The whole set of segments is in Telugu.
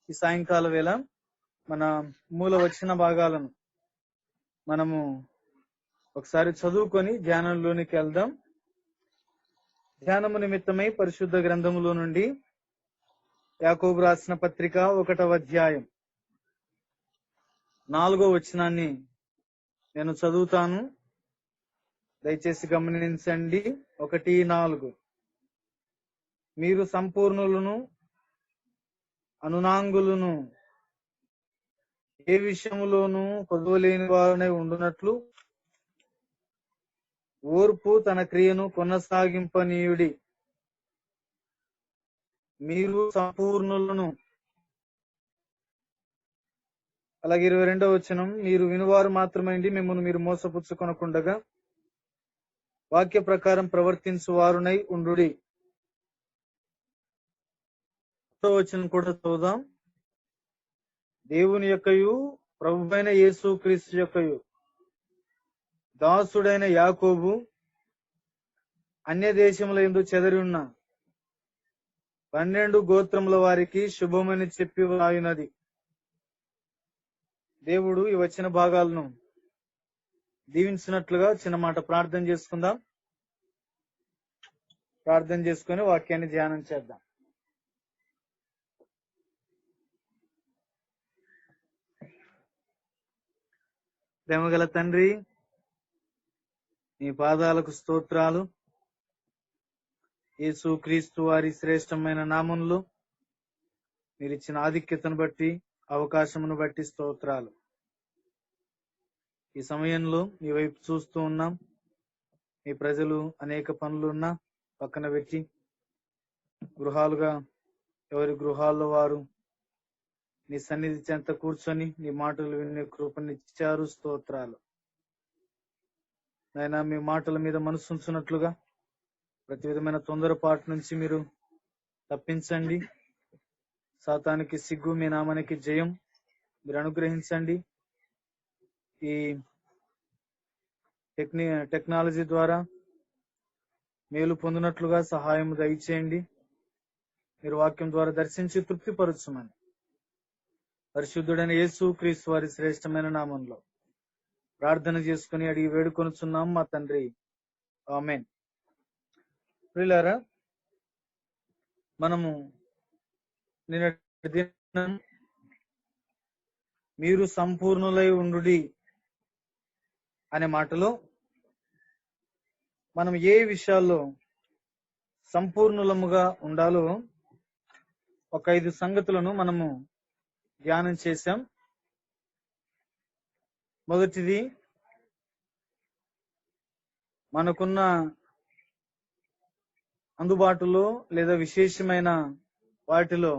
ఈ సాయంకాల వేళ మన మూల వచన భాగాలను మనము ఒకసారి చదువుకొని ధ్యానంలోనికి వెళ్దాం. ధ్యానము నిమిత్తమై పరిశుద్ధ గ్రంథములో నుండి యాకోబు రాసిన పత్రిక 1వ అధ్యాయం 4వ వచనాన్ని నేను చదువుతాను, దయచేసి గమనించండి. 1:4 మీరు సంపూర్ణులను అనునాంగులను ఏ విషయములోనూ కొదవలేని వారనే ఉండునట్లు ఓర్పు తన క్రియను కొనసాగింపనీయుడి. మీరు సంపూర్ణులను. అలాగే 22వ వచనం, మీరు వినువారు మాత్రమైంది మిమ్మల్ని మీరు మోసపుచ్చుకొనకుండగా వాక్య ప్రకారం ప్రవర్తించు వారునై ఉండుడి. వచనం కూడా చదువుదాం. దేవుని యొక్కయు ప్రభువైన యేసు క్రీస్తు యొక్కయు దాసుడైన యాకోబు అన్య దేశముల యందు చెదరి ఉన్న 12 గోత్రముల వారికి శుభమని చెప్పి వ్రాయునది. దేవుడు ఈ వచ్చిన భాగాలను దీవించినట్లుగా చిన్న మాట ప్రార్థన చేసుకుందాం. ప్రార్థన చేసుకుని వాక్యాన్ని ధ్యానం చేద్దాం. ప్రేమగల తండ్రి, నీ పాదాలకు స్తోత్రాలు. యేసు క్రీస్తు వారి శ్రేష్టమైన నామంలో మీరు ఇచ్చిన ఆధిక్యతను బట్టి, అవకాశమును బట్టి స్తోత్రాలు. ఈ సమయంలో మీ వైపు చూస్తూ ఉన్నాం. మీ ప్రజలు అనేక పనులున్నా పక్కన పెట్టి గృహాలుగా ఎవరి గృహాల్లో వారు నీ సన్నిధి చెంత కూర్చొని నీ మాటలు వినే కృపనిచ్చారు. స్తోత్రాలు నాయనా. మీ మాటల మీద మనసుంచున్నట్లుగా ప్రతి విధమైన తొందరపాటు నుంచి మీరు తప్పించండి. సాతానికి సిగ్గు, మీ నామానికి జయం మీరు అనుగ్రహించండి. ఈ టెక్నాలజీ ద్వారా మేలు పొందినట్లుగా సహాయం దయచేయండి. మీరు వాక్యం ద్వారా దర్శించి తృప్తిపరచుమని పరిశుద్ధుడైన యేసు క్రీస్తు వారి శ్రేష్టమైన నామంలో ప్రార్థన చేసుకుని అడిగి వేడుకొనుచున్నాం మా తండ్రి, ఆమేన్. ప్రియులారా, మనము నిన్నటి దినం మీరు సంపూర్ణులై ఉండుడి అనే మాటలో మనం ఏ విషయాల్లో సంపూర్ణులముగా ఉండాలో ఒక 5 సంగతులను మనము ధ్యానం చేశాం. మొదటిది, మనకున్న అందుబాటులో లేదా విశేషమైన వాటిలో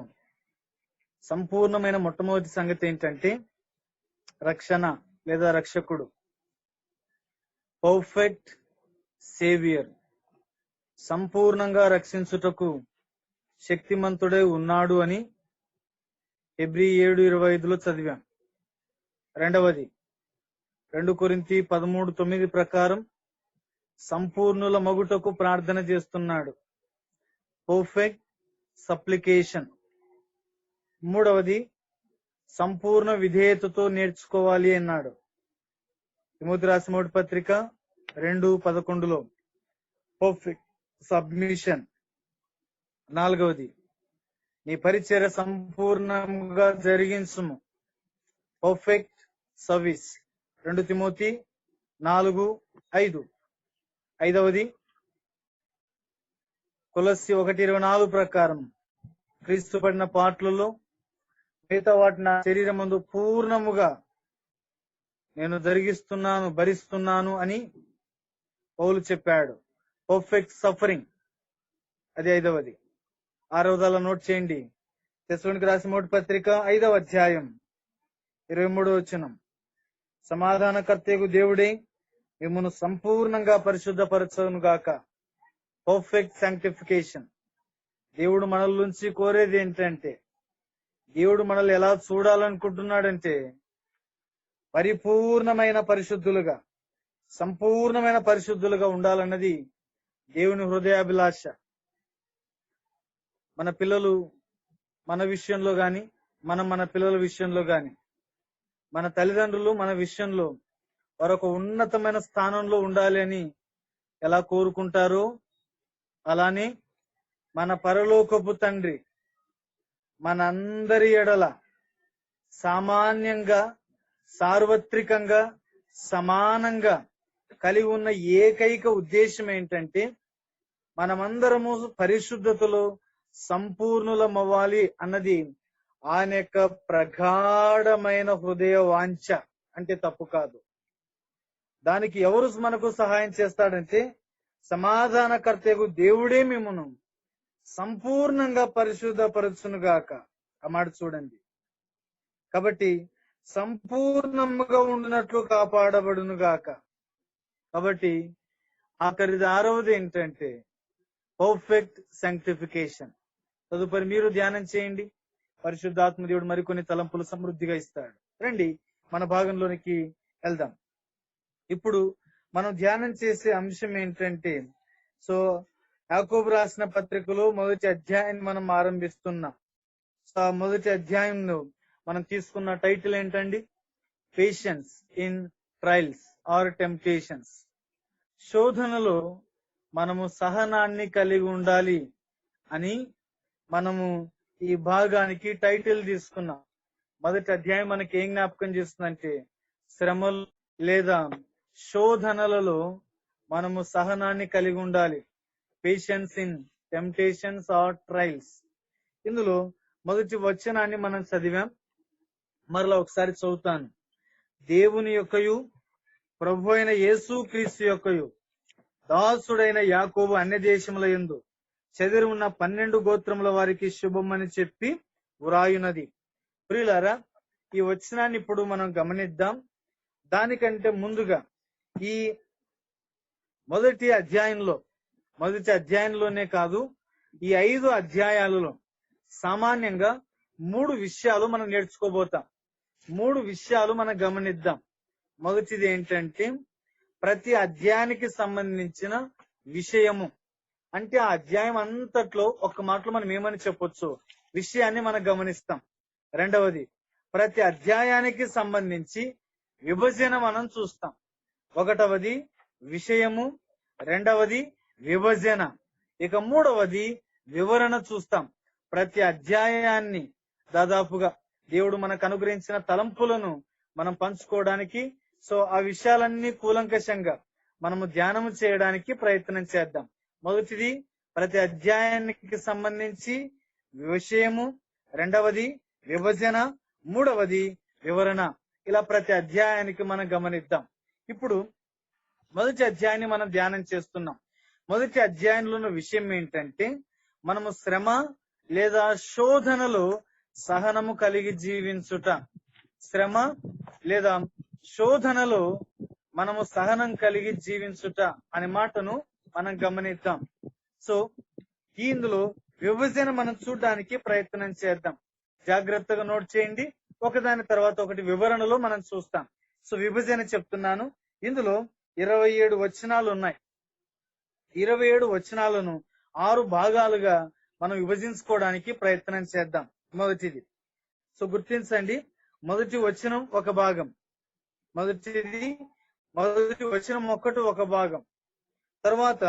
సంపూర్ణమైన మొట్టమొదటి సంగతి ఏంటంటే రక్షణ లేదా రక్షకుడు, పర్ఫెక్ట్ సేవియర్. సంపూర్ణంగా రక్షించుటకు శక్తిమంతుడే ఉన్నాడు అని హెబ్రీ 7:25 చదివాం. రెండవది, 2 కొరింథీ 13:9 ప్రకారం సంపూర్ణుల మగుటకు ప్రార్థన చేస్తున్నాడు, పర్ఫెక్ట్ సప్లికేషన్. మూడవది, సంపూర్ణ విధేయతతో నేర్చుకోవాలి అన్నాడు, తిమోతి రాసిన మొదటి పత్రిక 2:11లో పర్ఫెక్ట్ సబ్మిషన్. నాలుగవది, నీ పరిచర్య సంపూర్ణంగా జరిగించుము, పర్ఫెక్ట్ సర్వీస్. 2 తిమోతి 4:5. ఐదవది, కొలస్సీ 1:24 ప్రకారం క్రీస్తు పడిన పాటలలో మిగతా వాటిని నా శరీరమందు పూర్ణముగా నేను జరిగిస్తున్నాను, భరిస్తున్నాను అని పౌలు చెప్పాడు, పర్ఫెక్ట్ సఫరింగ్. అది 5వది. 6వది అలా నోట్ చేయండి, తెస్సలోనికీయులకు రాసిన మొదటి పత్రిక 5వ అధ్యాయం 23వ వచనం, సమాధానకర్తయగు దేవుడే మిమ్మును సంపూర్ణంగా పరిశుద్ధపరచును గాక, పర్ఫెక్ట్ సాంక్టిఫికేషన్. దేవుడు మనల నుంచి కోరేది ఏంటంటే, దేవుడు మనల్ని ఎలా చూడాలనుకుంటున్నాడంటే పరిపూర్ణమైన పరిశుద్ధులుగా, సంపూర్ణమైన పరిశుద్ధులుగా ఉండాలన్నది దేవుని హృదయాభిలాష. మన పిల్లలు మన విషయంలో గాని, మనం మన పిల్లల విషయంలో గాని, మన తల్లిదండ్రులు మన విషయంలో వారొక ఉన్నతమైన స్థానంలో ఉండాలి అని ఎలా కోరుకుంటారో, అలానే మన పరలోకపు తండ్రి మనందరి ఎడల సామాన్యంగా, సార్వత్రికంగా, సమానంగా కలిగి ఉన్న ఏకైక ఉద్దేశం ఏంటంటే మనమందరము పరిశుద్ధతలో సంపూర్ణులమవ్వాలి అన్నది ఆయన యొక్క ప్రగాఢమైన హృదయ వాంఛ. అంటే తప్పు కాదు. దానికి ఎవరు మనకు సహాయం చేస్తాడంటే సమాధానకర్తకు దేవుడే మిమ్మును సంపూర్ణంగా పరిశుద్ధపరచునుగాక. ఆ మాట చూడండి. కాబట్టి సంపూర్ణంగా ఉండినట్లు కాపాడబడునుగాక. కాబట్టి ఆఖరిది 6వది ఏంటంటే పర్ఫెక్ట్ సాంక్టిఫికేషన్. తదుపరి మీరు ధ్యానం చేయండి. పరిశుద్ధాత్మ దేవుడు మరికొన్ని తలంపులు సమృద్ధిగా ఇస్తాడు. రండి మన భాగంలోనికి వెళ్దాం. ఇప్పుడు మనం ధ్యానం చేసే అంశం ఏంటంటే, సో యాకోబు రాసిన పత్రికలో మొదటి అధ్యాయాన్ని మనం ఆరంభిస్తున్నాం. సో మొదటి అధ్యాయంలో మనం తీసుకున్న టైటిల్ ఏంటండి? Patience in trials or temptations. శోధనలో మనము సహనాన్ని కలిగి ఉండాలి అని మనము ఈ భాగానికి టైటిల్ తీసుకున్నాం. మొదటి అధ్యాయం మనకి ఏం జ్ఞాపకం చేస్తుందంటే, శ్రమలు లేదా శోధనలలో మనము సహనాన్ని కలిగి ఉండాలి. Patience in temptations or trials. ఇందులో మొదటి వచనాన్ని మనం చదివాం. మరలా ఒకసారి చదువుతాను. దేవుని యొక్కయు ప్రభు అయిన యేసు క్రీస్తు యొక్కయు దాసుడైన యాకోబు అన్య దేశముల యందు చెదిరి ఉన్న 12 గోత్రముల వారికి శుభమని చెప్పి వ్రాయునది. ప్రియులారా, ఈ వచనాన్ని ఇప్పుడు మనం గమనిద్దాం. దానికంటే ముందుగా ఈ మొదటి అధ్యాయంలోనే కాదు, ఈ 5 అధ్యాయాలలో సామాన్యంగా 3 విషయాలు మనం నేర్చుకోబోతాం. 3 విషయాలు మనం గమనిద్దాం. మొదటిది ఏంటంటే ప్రతి అధ్యాయానికి సంబంధించిన విషయము. అంటే ఆ అధ్యాయం అంతట్లో ఒక్క మాటలో మనం ఏమని చెప్పొచ్చు, విషయాన్ని మనం గమనిస్తాం. రెండవది, ప్రతి అధ్యాయానికి సంబంధించి విభజన మనం చూస్తాం. ఒకటవది విషయము, రెండవది విభజన, ఇక మూడవది వివరణ చూస్తాం. ప్రతి అధ్యాయాన్ని దాదాపుగా దేవుడు మనకు అనుగ్రహించిన తలంపులను మనం పంచుకోవడానికి, సో ఆ విషయాలన్నీ కూలంకషంగా మనము ధ్యానము చేయడానికి ప్రయత్నం చేద్దాం. మొదటిది ప్రతి అధ్యాయానికి సంబంధించి విషయము, రెండవది విభజన, మూడవది వివరణ. ఇలా ప్రతి అధ్యాయానికి మనం గమనిద్దాం. ఇప్పుడు మొదటి అధ్యాయాన్ని మనం ధ్యానం చేస్తున్నాం. మొదటి అధ్యాయంలో ఉన్న విషయం ఏంటంటే మనము శ్రమ లేదా శోధనలో సహనము కలిగి జీవించుట. శ్రమ లేదా శోధనలో మనము సహనం కలిగి జీవించుట అనే మాటను మనం గమనిద్దాం. సో ఇందులో విభజన మనం చూడడానికి ప్రయత్నం చేద్దాం. జాగ్రత్తగా నోట్ చేయండి. ఒకదాని తర్వాత ఒకటి వివరణలో మనం చూస్తాం. సో విభజన చెప్తున్నాను. ఇందులో 27 వచనాలు ఉన్నాయి. 27 వచనాలను 6 భాగాలుగా మనం విభజించుకోవడానికి ప్రయత్నం చేద్దాం. మొదటిది, సో గుర్తించండి, మొదటి వచనం ఒక భాగం. మొదటి వచనం ఒక్కటి ఒక భాగం. తర్వాత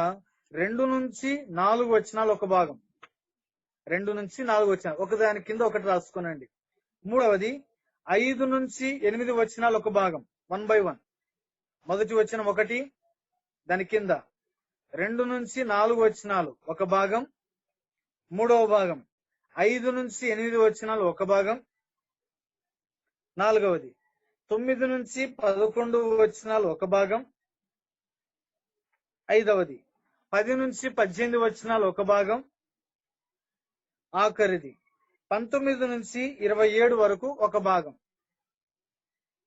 2 నుంచి 4 వచనాలు ఒక భాగం. 2 నుంచి 4 వచనాలు ఒకదాని కింద ఒకటి రాసుకోనండి. మూడవది 5 నుంచి 8 వచనాలు ఒక భాగం, 1 by 1. మొదటి వచనం ఒకటి, దాని కింద 2 నుంచి 4 వచనాలు ఒక భాగం, మూడవ భాగం 5 నుంచి 8 వచనాలు ఒక భాగం, నాలుగవది 9 నుంచి 11 వచనాలు ఒక భాగం, ఐదవది 10 నుంచి 18 వచనాలు ఒక భాగం, ఆఖరిది 19 నుంచి 27 వరకు ఒక భాగం.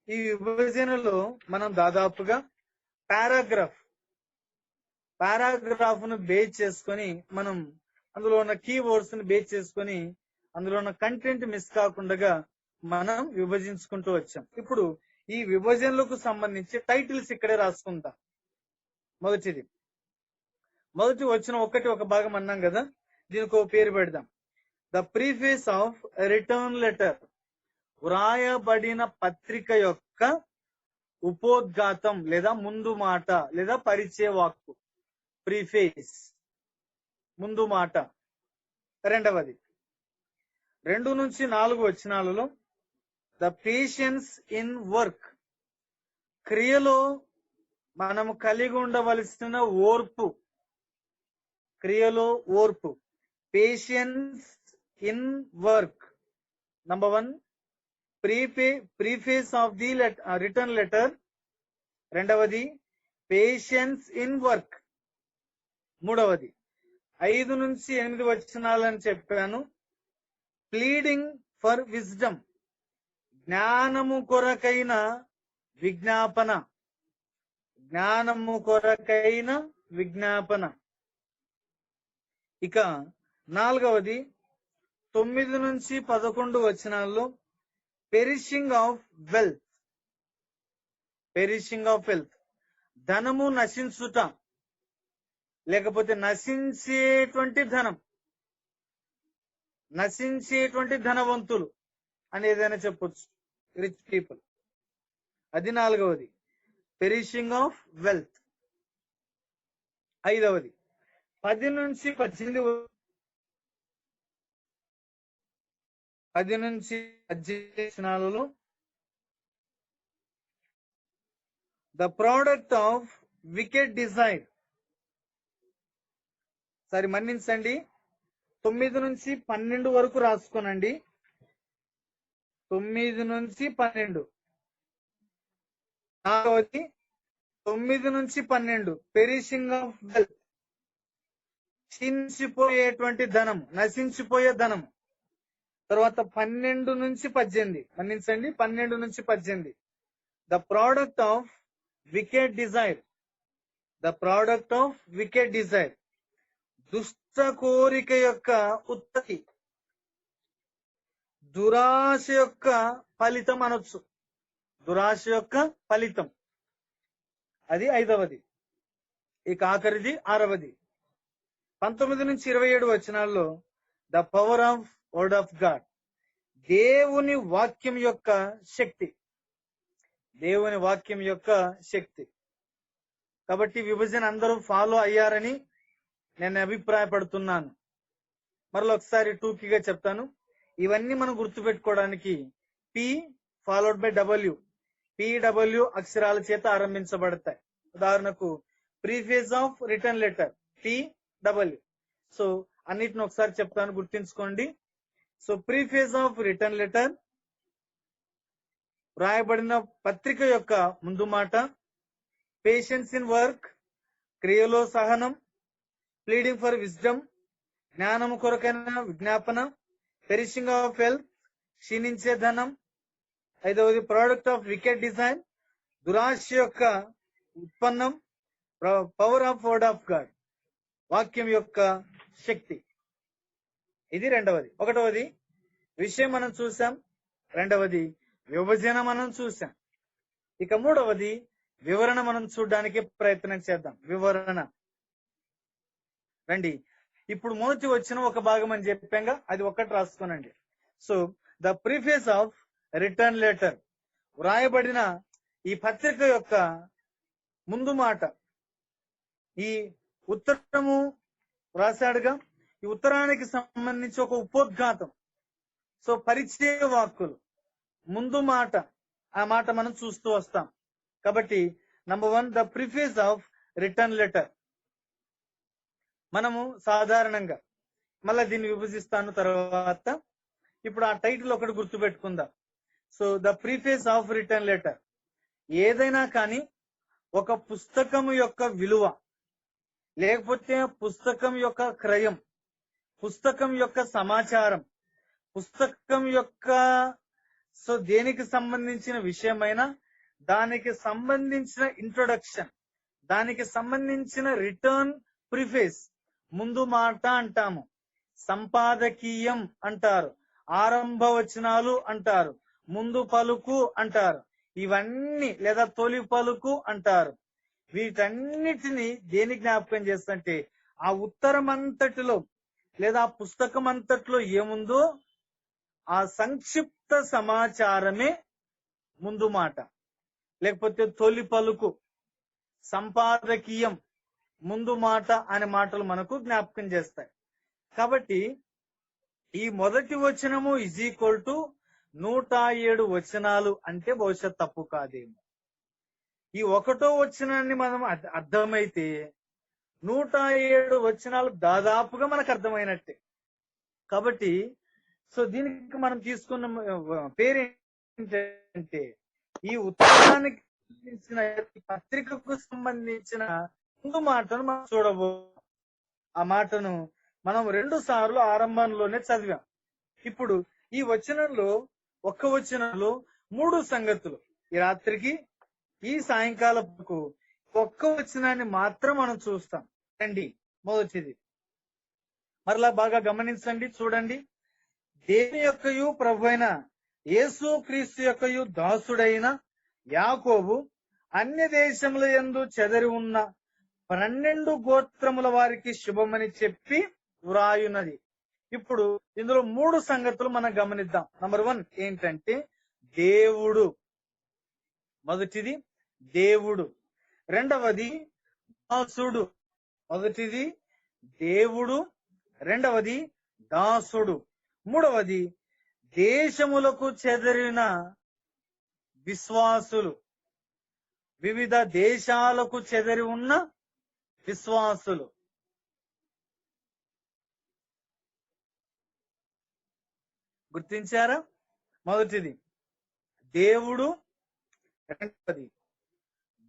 ఈ విభజనలో మనం దాదాపుగా పారాగ్రాఫ్ ను బేస్ చేసుకొని, మనం అందులో ఉన్న కీవర్డ్స్ ని బేస్ చేసుకొని, అందులో ఉన్న కంటెంట్ మిస్ కాకుండా మనం విభజించుకుంటూ వచ్చాం. ఇప్పుడు ఈ విభజనలకు సంబంధించి టైటిల్స్ ఇక్కడే రాసుకుందాం. మొదటి వచ్చిన ఒకటి ఒక భాగం అన్నాం కదా, దీనికి ఒక పేరు పెడదాం. The preface of return letter వ్రాయబడిన పత్రిక యొక్క ఉపోద్ఘాతం లేదా ముందు మాట లేదా పరిచయ వాక్కు, ప్రీఫేస్, ముందు మాట. రెండవది 2-4 వచనాలలో ద పేషెన్స్ ఇన్ వర్క్, క్రియలో మనము కలిగి ఉండవలసిన ఓర్పు, క్రియలో ఓర్పు. Patience in work. Number 1 preface of the return letter. రెండవది పేషెన్స్ ఇన్ వర్క్. మూడవది 5-8 వచనాలని చెప్పాను. ప్లీడింగ్ ఫర్ విజ్డమ్, జ్ఞానము కొరకైన విజ్ఞాపన, జ్ఞానము కొరకైన విజ్ఞాపన. ఇక 4వది 9-11 వచనాల్లో perishing of wealth, perishing of wealth, ధనము నశించుట, లేకపోతే నశించేటువంటి ధనం, నశించేటువంటి ధనవంతులు అని ఏదైనా చెప్పొచ్చు, రిచ్ పీపుల్. అది 4వది పెరిషింగ్ ఆఫ్ వెల్త్. 5వది 10-18 వచనాలలో the product of wicked desire. సరే మన్నించండి, 9-12 వరకు రాసుకోనండి. 9-12. 4వది 9-12 పెరిషింగ్ ఆఫ్ వెల్త్, క్షీణించిపోయేటువంటి ధనము, నశించిపోయే ధనము. తర్వాత 12-18, మన్నించండి, 12-18 the product of wicked desire, the product of wicked desire, దుష్ట కోరిక యొక్క ఉత్పత్తి, దురాశ యొక్క ఫలితం అనొచ్చు, దురాశ యొక్క ఫలితం. అది 5వది. ఇక ఆఖరిది 6వది 19-27 వచనాల్లో the power of word of God, దేవుని వాక్యం యొక్క శక్తి, దేవుని వాక్యం యొక్క శక్తి. కాబట్టి విభజన అందరూ ఫాలో అయ్యారని నేను అభిప్రాయపడుతున్నాను. మరలా ఒకసారి టూకీగా చెప్తాను. ఇవన్నీ మనం గుర్తుపెట్టుకోవడానికి P followed by W, PW అక్షరాల చేత ఆరంభించబడతాయి. ఉదాహరణకు preface of return letter PW. So అన్నిటిని ఒకసారి చెప్తాను, గుర్తించుకోండి. So preface of return letter, వ్రాయబడిన పత్రిక యొక్క ముందు మాట. పేషెన్స్ ఇన్ వర్క్, క్రియలో సహనం. ప్లీడింగ్ ఫర్ విజ్డమ్, జ్ఞానము కొరకైన విజ్ఞాపన. పెరిషింగ్ ఆఫ్ వెల్త్, క్షీణించే ధనం. 5వది ప్రోడక్ట్ ఆఫ్ వికెడ్ డిజైన్, దురాశ యొక్క ఉత్పన్నం. Power of word of God, వాక్యం యొక్క శక్తి. ఇది 2వది. 1వది విషయం మనం చూసాం, 2వది విభజన మనం చూసాం. ఇక 3వది వివరణ మనం చూడడానికి ప్రయత్నం చేద్దాం. వివరణ రండి. ఇప్పుడు మొదటి వచ్చిన ఒక భాగం అని చెప్పాగా, అది ఒక్కటి రాసుకోనండి. So the preface of return letter, వ్రాయబడిన ఈ పత్రిక యొక్క ముందు మాట. ఈ ఉత్తరము రాశాడుగా, ఈ ఉత్తరానికి సంబంధించి ఒక ఉపోద్ఘాతం. సో పరిచయ వాక్కులు, ముందు మాట, ఆ మాట మనం చూస్తూ వస్తాం. కాబట్టి number 1 the preface of return letter. మనము సాధారణంగా మళ్ళీ దీన్ని విభజిస్తాను తర్వాత. ఇప్పుడు ఆ టైటిల్ ఒకటి గుర్తుపెట్టుకుందాం. So the preface of return letter. ఏదైనా కానీ ఒక పుస్తకం యొక్క విలువ, లేకపోతే పుస్తకం యొక్క క్రయం, పుస్తకం యొక్క సమాచారం, పుస్తకం యొక్క దేనికి సంబంధించిన విషయమైనా దానికి సంబంధించిన ఇంట్రొడక్షన్, దానికి సంబంధించిన రిటర్న్ ప్రిఫేస్, ముందు మాట అంటాము, సంపాదకీయం అంటారు, ఆరంభ వచనాలు అంటారు, ముందు పలుకు అంటారు, ఇవన్నీ లేదా తొలి పలుకు అంటారు. వీటన్నిటిని దేని జ్ఞాపకం చేస్తుంటే ఆ ఉత్తరం అంతటిలో లేదా ఆ పుస్తకం అంతట్లో ఏముందో ఆ సంక్షిప్త సమాచారమే ముందు మాట, లేకపోతే తొలి పలుకు, సంపాదకీయం, ముందు మాట అనే మాటలు మనకు జ్ఞాపకం చేస్తాయి. కాబట్టి ఈ మొదటి వచనము ఈజ్ ఈక్వల్ టు 107 వచనాలు అంటే బహుశా తప్పు కాదేమో. ఈ ఒకటో వచనాన్ని మనం అర్థమైతే 107 వచనాలు దాదాపుగా మనకు అర్థమైనట్టే. కాబట్టి సో దీనికి మనం తీసుకున్న పేరేంటంటే, ఈ ఉత్తరానికి సంబంధించిన పత్రికకు సంబంధించిన ముందు మాటను మనం చూడబో. ఆ మాటను మనం 2 సార్లు ఆరంభంలోనే చదివాం. ఇప్పుడు ఈ వచనంలో, ఒక్క వచనంలో 3 సంగతులు. ఈ రాత్రికి, ఈ సాయంకాలపు ఒక్క వచనాన్ని మాత్రం మనం చూస్తాం. రండి, మొదటిది మరలా బాగా గమనించండి, చూడండి. దేవుని యొక్కయు ప్రభువైన యేసు క్రీస్తు యొక్కయు దాసుడైన యాకోబు అన్య దేశముల యందు చెదరి ఉన్న 12 గోత్రముల వారికి శుభమని చెప్పి వ్రాయున్నది. ఇప్పుడు ఇందులో 3 సంగతులు మనం గమనిద్దాం. నంబర్ 1 ఏంటంటే దేవుడు. మొదటిది దేవుడు. రెండవది దాసుడు. మొదటిది దేవుడు, రెండవది దాసుడు, మూడవది దేశములకు చెదరిన విశ్వాసులు. వివిధ దేశాలకు చెదరి ఉన్న విశ్వాసులు. గుర్తించారా? మొదటిది దేవుడు, రెండవది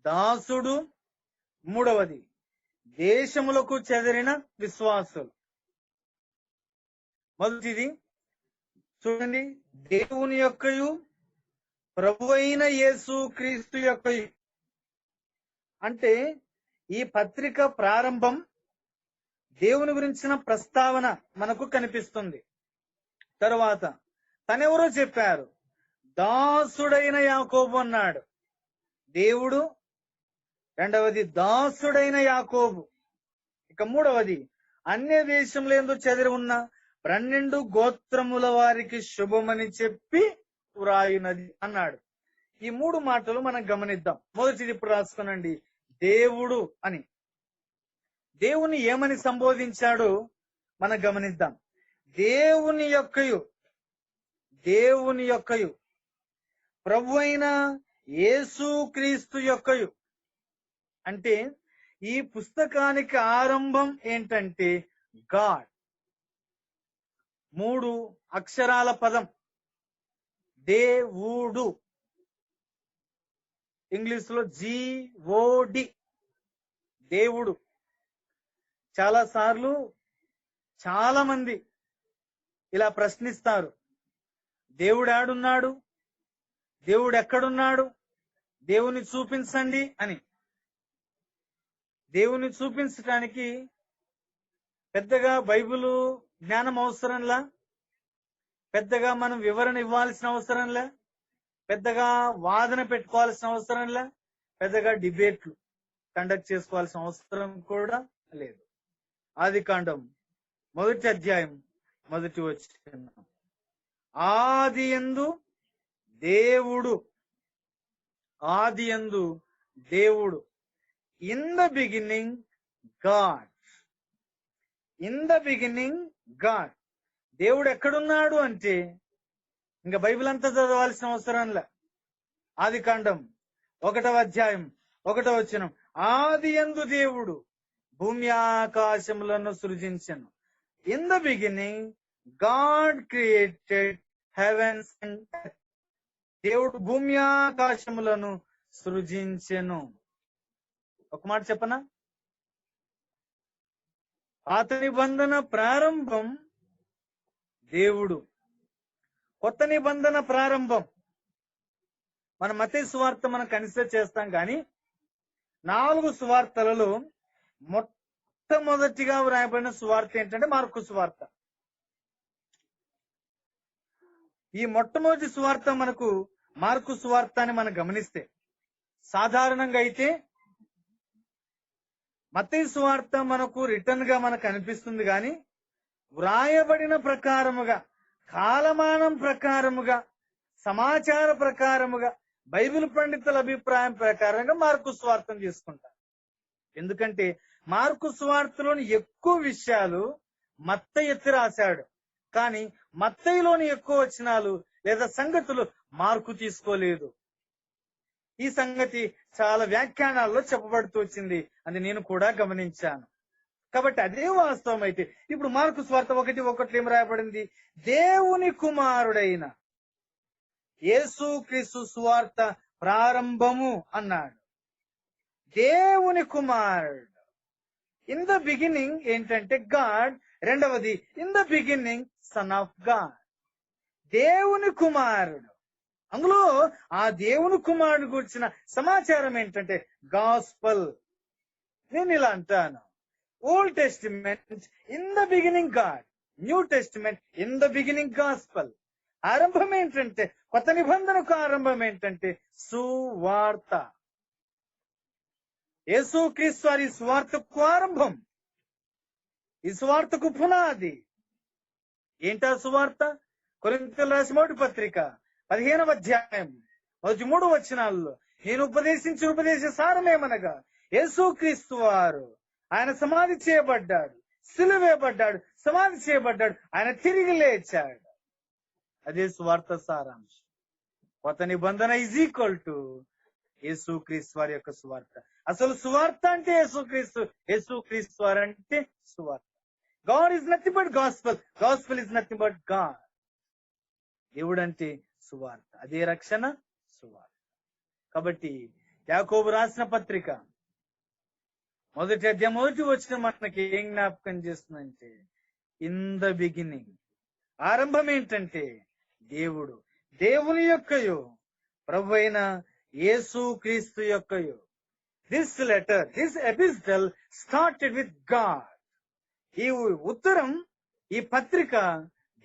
దాసుడు, మూడవది దేశములకు చెదరిన విశ్వాసులు. మొదటిది చూడండి, దేవుని యొక్కయు ప్రభువైన యేసు క్రీస్తు యొక్కయు. అంటే ఈ పత్రిక ప్రారంభం దేవుని గురించిన ప్రస్తావన మనకు కనిపిస్తుంది. తరువాత తనెవరో చెప్పారు, దాసుడైన యాకోబు అన్నాడు. దేవుడు, రెండవది దాసుడైన యాకోబు, ఇక మూడవది అన్య దేశంలో ఎందుకు చెదిరి ఉన్న 12 గోత్రముల వారికి శుభమని చెప్పి వ్రాయునది అన్నాడు. ఈ 3 మాటలు మనం గమనిద్దాం. మొదటిది ఇప్పుడు రాసుకునండి, దేవుడు అని. దేవుని ఏమని సంబోధించాడో మనం గమనిద్దాం. దేవుని యొక్కయు ప్రభువైన యేసు క్రీస్తు యొక్కయు. అంటే ఈ పుస్తకానికి ఆరంభం ఏంటంటే గాడ్. 3 అక్షరాల పదం దేవుడు, ఇంగ్లీష్ లో GOD, దేవుడు. చాలా సార్లు చాలా మంది ఇలా ప్రశ్నిస్తారు, దేవుడు ఆడున్నాడు, దేవుడు ఎక్కడున్నాడు, దేవుని చూపించండి అని. దేవుని చూపించడానికి పెద్దగా బైబిల్ జ్ఞానం అవసరంలా, పెద్దగా మనం వివరణ ఇవ్వాల్సిన అవసరంలా, పెద్దగా వాదన పెట్టుకోవాల్సిన అవసరంలా, పెద్దగా డిబేట్లు కండక్ట్ చేసుకోవాల్సిన అవసరం కూడా లేదు. ఆదికాండం 1వ అధ్యాయం 1వ వచనం, ఆదియందు దేవుడు, ఆదియందు దేవుడు, in the beginning God, in the beginning God. దేవుడు ఎక్కడున్నాడు అంటే ఇంకా బైబిల్ అంతా చదవాల్సిన అవసరంలే. ఆదికాండం 1వ అధ్యాయం 1వ వచనం, ఆదియందు దేవుడు భూమి ఆకాశములను సృజించెను. In the beginning God created heavens and earth. దేవుడు భూమి ఆకాశములను సృజించెను. ఒక మాట చెప్పనా? పాత నిబంధన ప్రారంభం దేవుడు, కొత్త నిబంధన ప్రారంభం మన మత్తయి సువార్త మనం కన్సిడర్ చేస్తాం. కానీ 4 సువార్తలలో మొట్టమొదటిగా వ్రాయబడిన సువార్త ఏంటంటే మార్కు సువార్త. ఈ మొట్టమొదటి సువార్త మనకు మార్కు సువార్త అని మనం గమనిస్తే, సాధారణంగా అయితే మత్తయి సువార్త మనకు రిటర్న్ గా మనకు అనిపిస్తుంది, కానీ వ్రాయబడిన ప్రకారముగా కాలమానం ప్రకారముగా, సమాచార ప్రకారముగా, బైబిల్ పండితుల అభిప్రాయం ప్రకారంగా మార్కు సువార్తను తీసుకుంటారు. ఎందుకంటే మార్కు సువార్తలోని ఎక్కువ విషయాలు మత్తయి ఎత్తి రాశాడు, కానీ మత్తయిలోని ఎక్కువ వచనాలు లేదా సంగతులు మార్కు తీసుకోలేదు. ఈ సంగతి చాలా వ్యాఖ్యానాల్లో చెప్పబడుతూ వచ్చింది అని నేను కూడా గమనించాను. కాబట్టి అదే వాస్తవం అయితే ఇప్పుడు మార్కు సువార్త 1:1 ఏం రాయబడింది? దేవుని కుమారుడైన యేసుక్రీస్తు సువార్త ప్రారంభము అన్నాడు. దేవుని కుమారుడు. ఇన్ ద బిగినింగ్ ఏంటంటే గాడ్, రెండవది in the beginning son of God. దేవుని కుమారుడు. అందులో ఆ దేవుని కుమారుడు గురించిన సమాచారం ఏంటంటే గాస్పల్. నేను ఇలా అంటాను, old testament in the beginning God, new testament in the beginning gospel. ఆరంభం ఏంటంటే, కొత్త నిబంధనకు ఆరంభం ఏంటంటే సువార్త. యేసుక్రీస్తు వారి సువార్తకు ఆరంభం, ఈ సువార్తకు పునాది. ఏంటా సువార్త? కొరింథీయులకు రాసిన మొదటి పత్రిక 15వ అధ్యాయం మొదటి 3 వచనాల్లో, నేను ఉపదేశించిన ఉపదేశ సారమేమనగా యేసుక్రీస్తు వారు ఆయన సమాధి చేయబడ్డాడు, సిలువ వేయబడ్డాడు, సమాధి చేయబడ్డాడు, ఆయన తిరిగి లేచాడు. అదే సువార్త సారాంశం. కొత్త నిబంధన ఈజ్ ఈక్వల్ టు యేసుక్రీస్తు వారి యొక్క సువార్త. అసలు సువార్త అంటే యేసుక్రీస్తు, యేసుక్రీస్తు వారు అంటే సువార్త. God is nothing but gospel, gospel is nothing but God. దేవుడు అంటే సువార్త, అదే రక్షణ సువార్త. కాబట్టి యాకోబు రాసిన పత్రిక 1వ అధ్యాయం 1వ వచనం మనకి ఏం జ్ఞాపకం చేస్తుందంటే, ఇన్ ద బిగినింగ్, ఆరంభం ఏంటంటే దేవుడు, దేవుని యొక్కయో ప్రభు అయిన యేసుక్రీస్తు యొక్కయో. This letter, this epistle started with God. ఈ ఉత్తరం, ఈ పత్రిక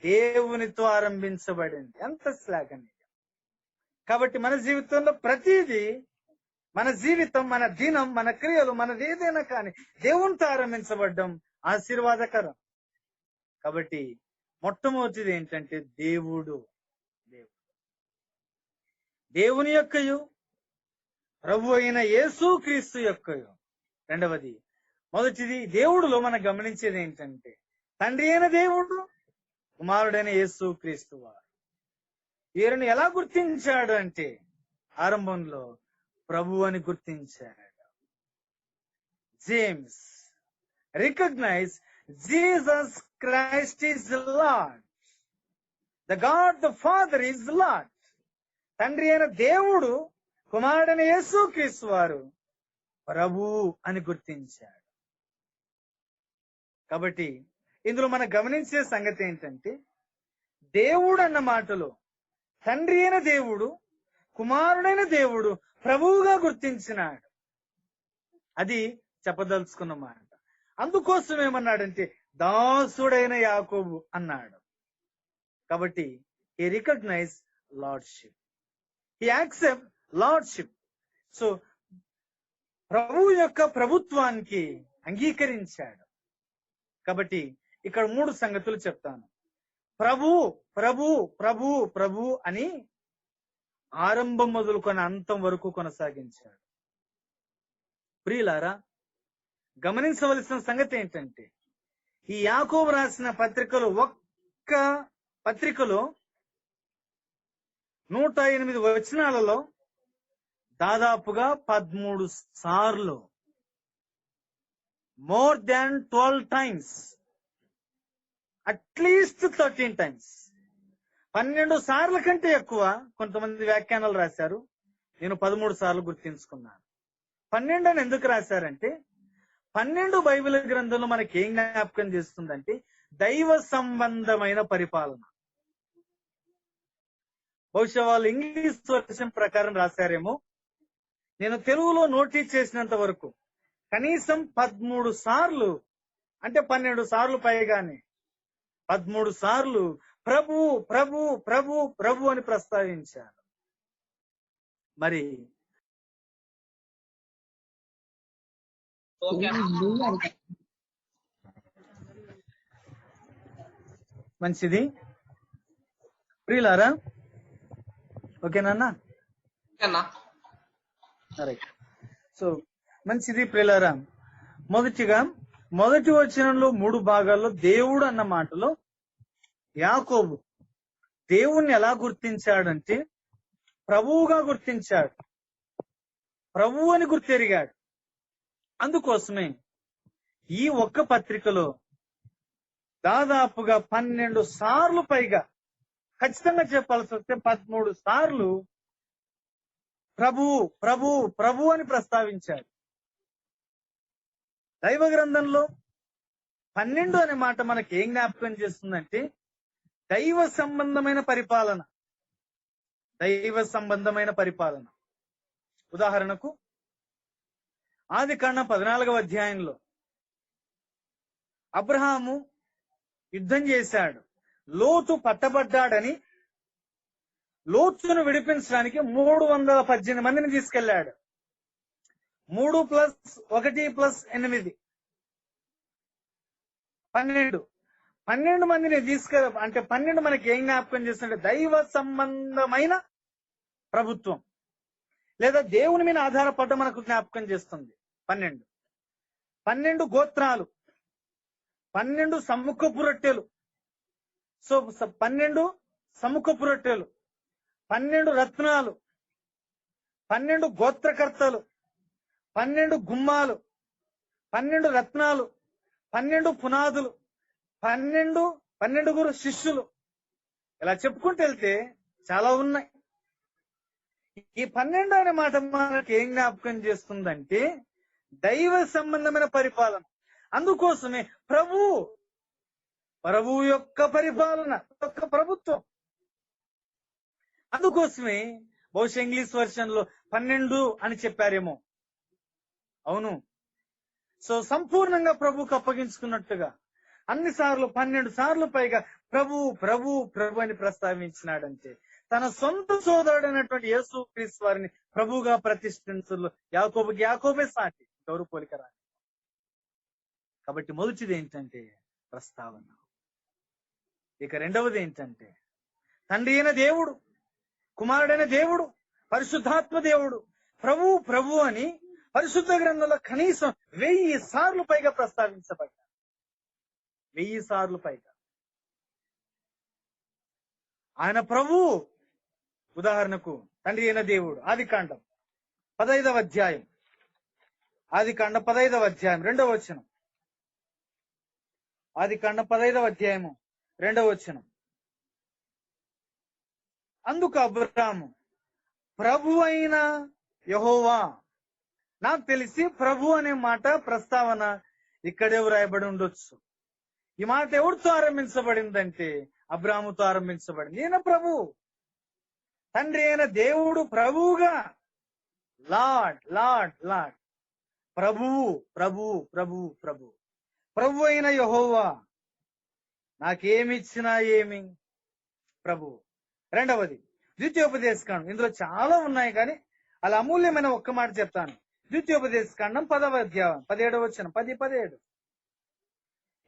దేవునితో ఆరంభించబడింది. ఎంత శ్లాఘనీయం. కాబట్టి మన జీవితంలో ప్రతిదీ, మన జీవితం, మన దినం, మన క్రియలు, మనది ఏదైనా కానీ దేవునితో ఆరంభించబడ్డం ఆశీర్వాదకరం. కాబట్టి మొట్టమొదటిది ఏంటంటే దేవుడు, దేవుని యొక్కయు ప్రభు అయిన యేసుక్రీస్తు యొక్కయు. రెండవది, మొదటిది దేవుడులో మనం గమనించేది ఏంటంటే తండ్రి అయిన దేవుడు, కుమారుడైన యేసుక్రీస్తు వారు. వీరిని ఎలా గుర్తించాడు అంటే ఆరంభంలో ప్రభు అని గుర్తించాడు. James recognize Jesus Christ is Lord, the God the Father is Lord. తండ్రి అయిన దేవుడు, కుమారుడైన యేసుక్రీస్తు వారు ప్రభు అని గుర్తించాడు. కాబట్టి ఇందులో మనం గమనించే సంగతి ఏంటంటే దేవుడు అన్న మాటలో తండ్రి అయిన దేవుడు, కుమారుడైన దేవుడు ప్రభువుగా గుర్తించినాడు. అది చెప్పదలుచుకున్న మాట. అందుకోసం ఏమన్నాడంటే దాసుడైన యాకోబు అన్నాడు. కాబట్టి he recognized lordship, he accept lordship. So ప్రభువు యొక్క ప్రభుత్వానికి అంగీకరించాడు. కాబట్టి ఇక్కడ 3 సంగతులు చెప్తాను. ప్రభు ప్రభు ప్రభు ప్రభు అని ఆరంభం మొదలుకొని అంతం వరకు కొనసాగించాడు. ప్రియులారా, గమనించవలసిన సంగతి ఏంటంటే ఈ యాకోబు రాసిన పత్రికలో, ఒక్క పత్రికలో 108 వచనాలలో దాదాపుగా 13 సార్లు, more than 12 times, at least 13 times, 12 సార్ల కంటే ఎక్కువ కొంతమంది వ్యాఖ్యానాలు రాశారు. నేను 13 సార్లు గుర్తించుకున్నాను. 12 అని ఎందుకు రాశారంటే 12 బైబిల్ గ్రంథంలో మనకి ఏం జ్ఞాపకం చేస్తుందంటే దైవ సంబంధమైన పరిపాలన. బహుశా వాళ్ళు ఇంగ్లీష్ వర్షన్ ప్రకారం రాశారేమో. నేను తెలుగులో నోటీస్ చేసినంత వరకు కనీసం 13 సార్లు, అంటే 12 సార్లు పైగానే 13 సార్లు ప్రభు ప్రభు ప్రభు ప్రభు అని ప్రస్తావించారు. మరి మంచిది. ప్రియులారా, ఓకేనా? రైట్. సో మంచిది ప్రియులారా. మొదటి వచనంలో 3 భాగాల్లో దేవుడు అన్న మాటలో యాకోబు దేవుణ్ణి ఎలా గుర్తించాడంటే ప్రభువుగా గుర్తించాడు, ప్రభువు అని గుర్తెరిగాడు. అందుకోసమే ఈ ఒక్క పత్రికలో దాదాపుగా 12 సార్లు పైగా, ఖచ్చితంగా చెప్పాల్సి వస్తే 13 సార్లు ప్రభువు ప్రభువు ప్రభు అని ప్రస్తావించాడు. దైవ గ్రంథంలో 12 అనే మాట మనకి ఏం జ్ఞాపకం చేస్తుందంటే దైవ సంబంధమైన పరిపాలన. దైవ సంబంధమైన పరిపాలన. ఉదాహరణకు ఆదికాండం 14వ అధ్యాయంలో అబ్రహాము యుద్ధం చేశాడు. లోతు పట్టబడ్డాడని లోతును విడిపించడానికి 318 మందిని తీసుకెళ్లాడు. 3 + 1 + 8 12 మందిని అంటే 12 మనకి ఏం జ్ఞాపకం చేస్తుంటే దైవ సంబంధమైన ప్రభుత్వం లేదా దేవుని మీద ఆధారపడ్డ మనకు జ్ఞాపకం చేస్తుంది. 12 గోత్రాలు, 12 సముఖపు రొట్టెలు. సో 12 సముఖపు రొట్టెలు, 12 రత్నాలు, 12 గోత్రకర్తలు, 12 గుమ్మాలు, 12 రత్నాలు, 12 పునాదులు, 12 శిష్యులు. ఇలా చెప్పుకుంటూ వెళ్తే చాలా ఉన్నాయి. ఈ 12 అనే మాట మనకి ఏం జ్ఞాపకం చేస్తుందంటే దైవ సంబంధమైన పరిపాలన. అందుకోసమే ప్రభువు యొక్క పరిపాలన, యొక్క ప్రభుత్వం. అందుకోసమే బహుశా ఇంగ్లీష్ వర్షన్ లో 12 అని చెప్పారేమో. అవును. సో సంపూర్ణంగా ప్రభువుకు అప్పగించుకున్నట్టుగా అన్ని సార్లు 12 సార్లు పైగా ప్రభు అని ప్రస్తావించినాడంటే తన సొంత సోదరుడైనటువంటి యేసు క్రీస్తు వారిని ప్రభువుగా ప్రతిష్ఠించు యాకోబే సాటి, ఎవరు పోలిక రాని. కాబట్టి మొదటిది ఏంటంటే ప్రస్తావన. ఇక రెండవది ఏంటంటే తండ్రి అయిన దేవుడు, కుమారుడైన దేవుడు, పరిశుద్ధాత్మ దేవుడు ప్రభు అని పరిశుద్ధ గ్రంథంలో కనీసం 1000 సార్లు పైగా ప్రస్తావించబడ్డారు. 1000 సార్లు పైగా ఆయన ప్రభువు. ఉదాహరణకు తండ్రి అయిన దేవుడు ఆదికాండం 15వ అధ్యాయం, ఆదికాండం 15వ అధ్యాయం 2వ వచనం. ఆదికాండం 15వ అధ్యాయము 2వ వచనం. అందుకు అబ్రాము ప్రభు అయిన యెహోవా. నాకు తెలిసి ప్రభు అనే మాట ప్రస్తావన ఇక్కడే వ్రాయబడి ఉండొచ్చు. ఈ మాట ఎవరితో ఆరంభించబడిందంటే అబ్రాముతో ఆరంభించబడింది. ఈయన ప్రభు, తండ్రి అయిన దేవుడు ప్రభువుగా లార్డ్ లార్డ్ లార్డ్, ప్రభు అయిన యెహోవా నాకేమిచ్చినా ఏమి ప్రభు. రెండవది ద్వితీయోపదేశకాండం. ఇందులో చాలా ఉన్నాయి కానీ అలా అమూల్యమైన ఒక్క మాట చెప్తాను. ద్వితీయోపదేశకాండం 10వ అధ్యాయం 17వ వచనం. 10:17.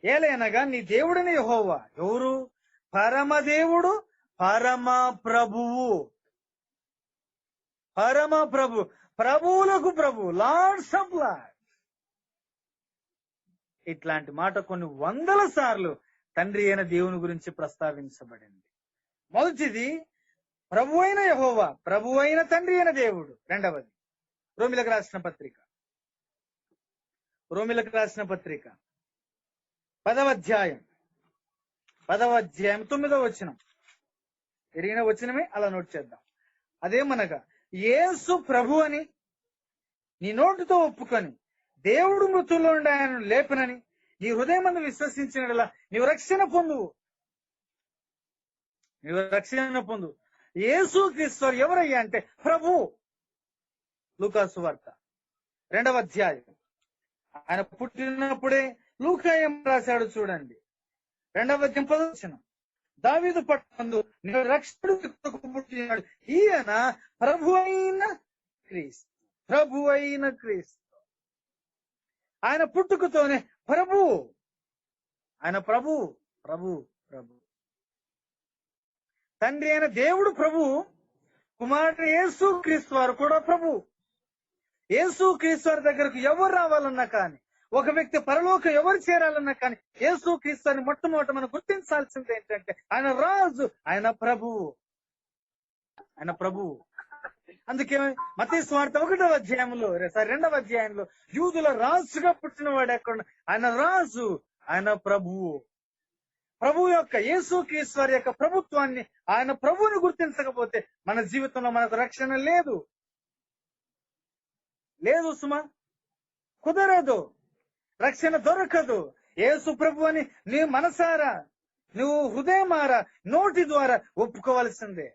ఏలైనగా నీ దేవుడని యెహోవా. ఎవరు? పరమదేవుడు, పరమ ప్రభువు, ప్రభువులకు ప్రభు, లార్డ్స్ ఆఫ్ లార్డ్స్. ఇట్లాంటి మాట కొన్ని 100 సార్లు తండ్రి అయిన దేవుని గురించి ప్రస్తావించబడింది. మొదటిది ప్రభు అయిన యెహోవా, ప్రభు అయిన తండ్రి అయిన దేవుడు. రెండవది రోమిలకు రాసిన పత్రిక 10వ అధ్యాయం 9వ వచనం. ఎరిగిన వచనమే, అలా నోట్ చేద్దాం. అదేమనగా యేసు ప్రభు అని నీ నోటితో ఒప్పుకొని దేవుడు మృతుల్లో నుండి ఆయనను లేపనని నీ హృదయమందు విశ్వసించినట్లా నీవు రక్షణ పొందు. యేసు క్రీస్తు ఎవరయ్యా అంటే ప్రభు. లూకా సువార్త 2వ అధ్యాయం. ఆయన పుట్టినప్పుడే లూకా ఏం రాశాడు చూడండి. 2వ అధ్యాయం 10వ వచనం. దావీదు పట్టణందు నీవు రక్షకుడు పుట్టినాడు, ఈయన ప్రభు అయిన క్రీస్తు. ఆయన పుట్టుకతోనే ప్రభు, ఆయన ప్రభు. తండ్రి అయిన దేవుడు ప్రభు, కుమారుడు యేసు క్రీస్తు వారు కూడా ప్రభు. యేసు క్రీస్తు వారి దగ్గరకు ఎవరు రావాలన్నా కానీ, ఒక వ్యక్తి పరలోకం ఎవరు చేరాలన్నా కానీ, యేసు క్రీస్తు వారిని మొట్టమొదట మనం గుర్తించాల్సింది ఏంటంటే ఆయన రాజు, ఆయన ప్రభువు, ఆయన ప్రభువు. అందుకే మత్తయి సువార్త 1వ అధ్యాయంలో 2వ అధ్యాయంలో యూదుల రాజుగా పుట్టిన వాడు ఎక్కడ? ఆయన రాజు, ఆయన ప్రభువు. ప్రభు యొక్క యేసు క్రీస్తు వారి యొక్క ప్రభుత్వాన్ని, ఆయన ప్రభువుని గుర్తించకపోతే మన జీవితంలో మనకు రక్షణ లేదు. లేదు సుమా, కుదరదు, రక్షణ దొరకదు. యేసు ప్రభు అని నీ మనసారా, నువ్వు హృదయమారా, నోటి ద్వారా ఒప్పుకోవాల్సిందే.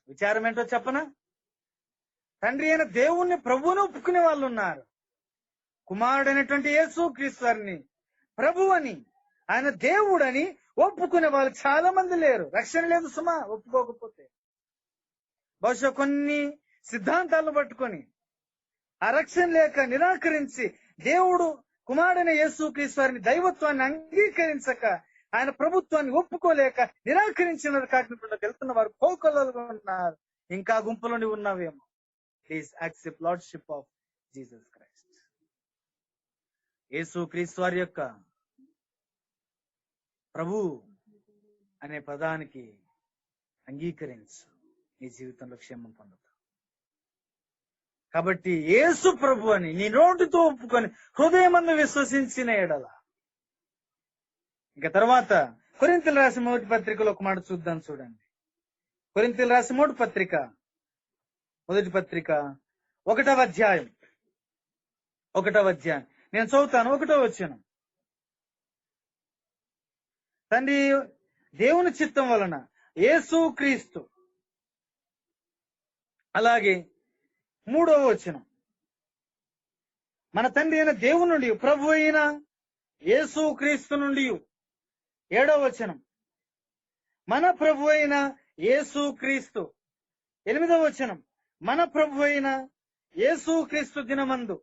విచారం ఏంటో చెప్పనా? తండ్రి అయిన దేవుణ్ణి, ప్రభువుని ఒప్పుకునే వాళ్ళు ఉన్నారు. కుమారుడైనటువంటి యేసు క్రీస్తు వారిని ప్రభు అని, ఆయన దేవుడని ఒప్పుకునే వాళ్ళు చాలా మంది లేరు. రక్షణ లేదు సుమా ఒప్పుకోకపోతే. బహుశా కొన్ని సిద్ధాంతాలను పట్టుకొని ఆ రక్షణ లేక నిరాకరించి, దేవుడు కుమారుడైన యేసు క్రీస్తు వారిని దైవత్వాన్ని అంగీకరించక, ఆయన ప్రభుత్వాన్ని ఒప్పుకోలేక నిరాకరించిన కాకుండా వెళ్తున్న వారు కోకొల్లలుగా ఉన్నారు. ఇంకా గుంపులోని ఉన్నావేమో. Please accept lordship of Jesus Christ. యేసు క్రీస్తు వారి యొక్క ప్రభు అనే పదానికి అంగీకరించు, నీ జీవితంలో క్షేమం పొందుతావు. కాబట్టి యేసు ప్రభు అని నీ నోటితో ఒప్పుకొని హృదయమందు విశ్వసించిన ఎడల. ఇంకా తర్వాత కొరింథీయులకు రాసిన మొదటి పత్రికలో ఒక మాట చూద్దాం, చూడండి. కొరింథీయులకు రాసిన మొదటి పత్రిక 1వ అధ్యాయం. నేను చదువుతాను, 1వ వచనం. తండ్రి దేవుని చిత్తం వలన యేసు క్రీస్తు, అలాగే 3వ వచనం, మన తండ్రి అయిన దేవుని నుండి, ప్రభు అయిన యేసు క్రీస్తు నుండి. 7వ వచనం, మన ప్రభు అయిన యేసు క్రీస్తు. 8వ వచనం, మన ప్రభు అయిన యేసు క్రీస్తు దినమందు.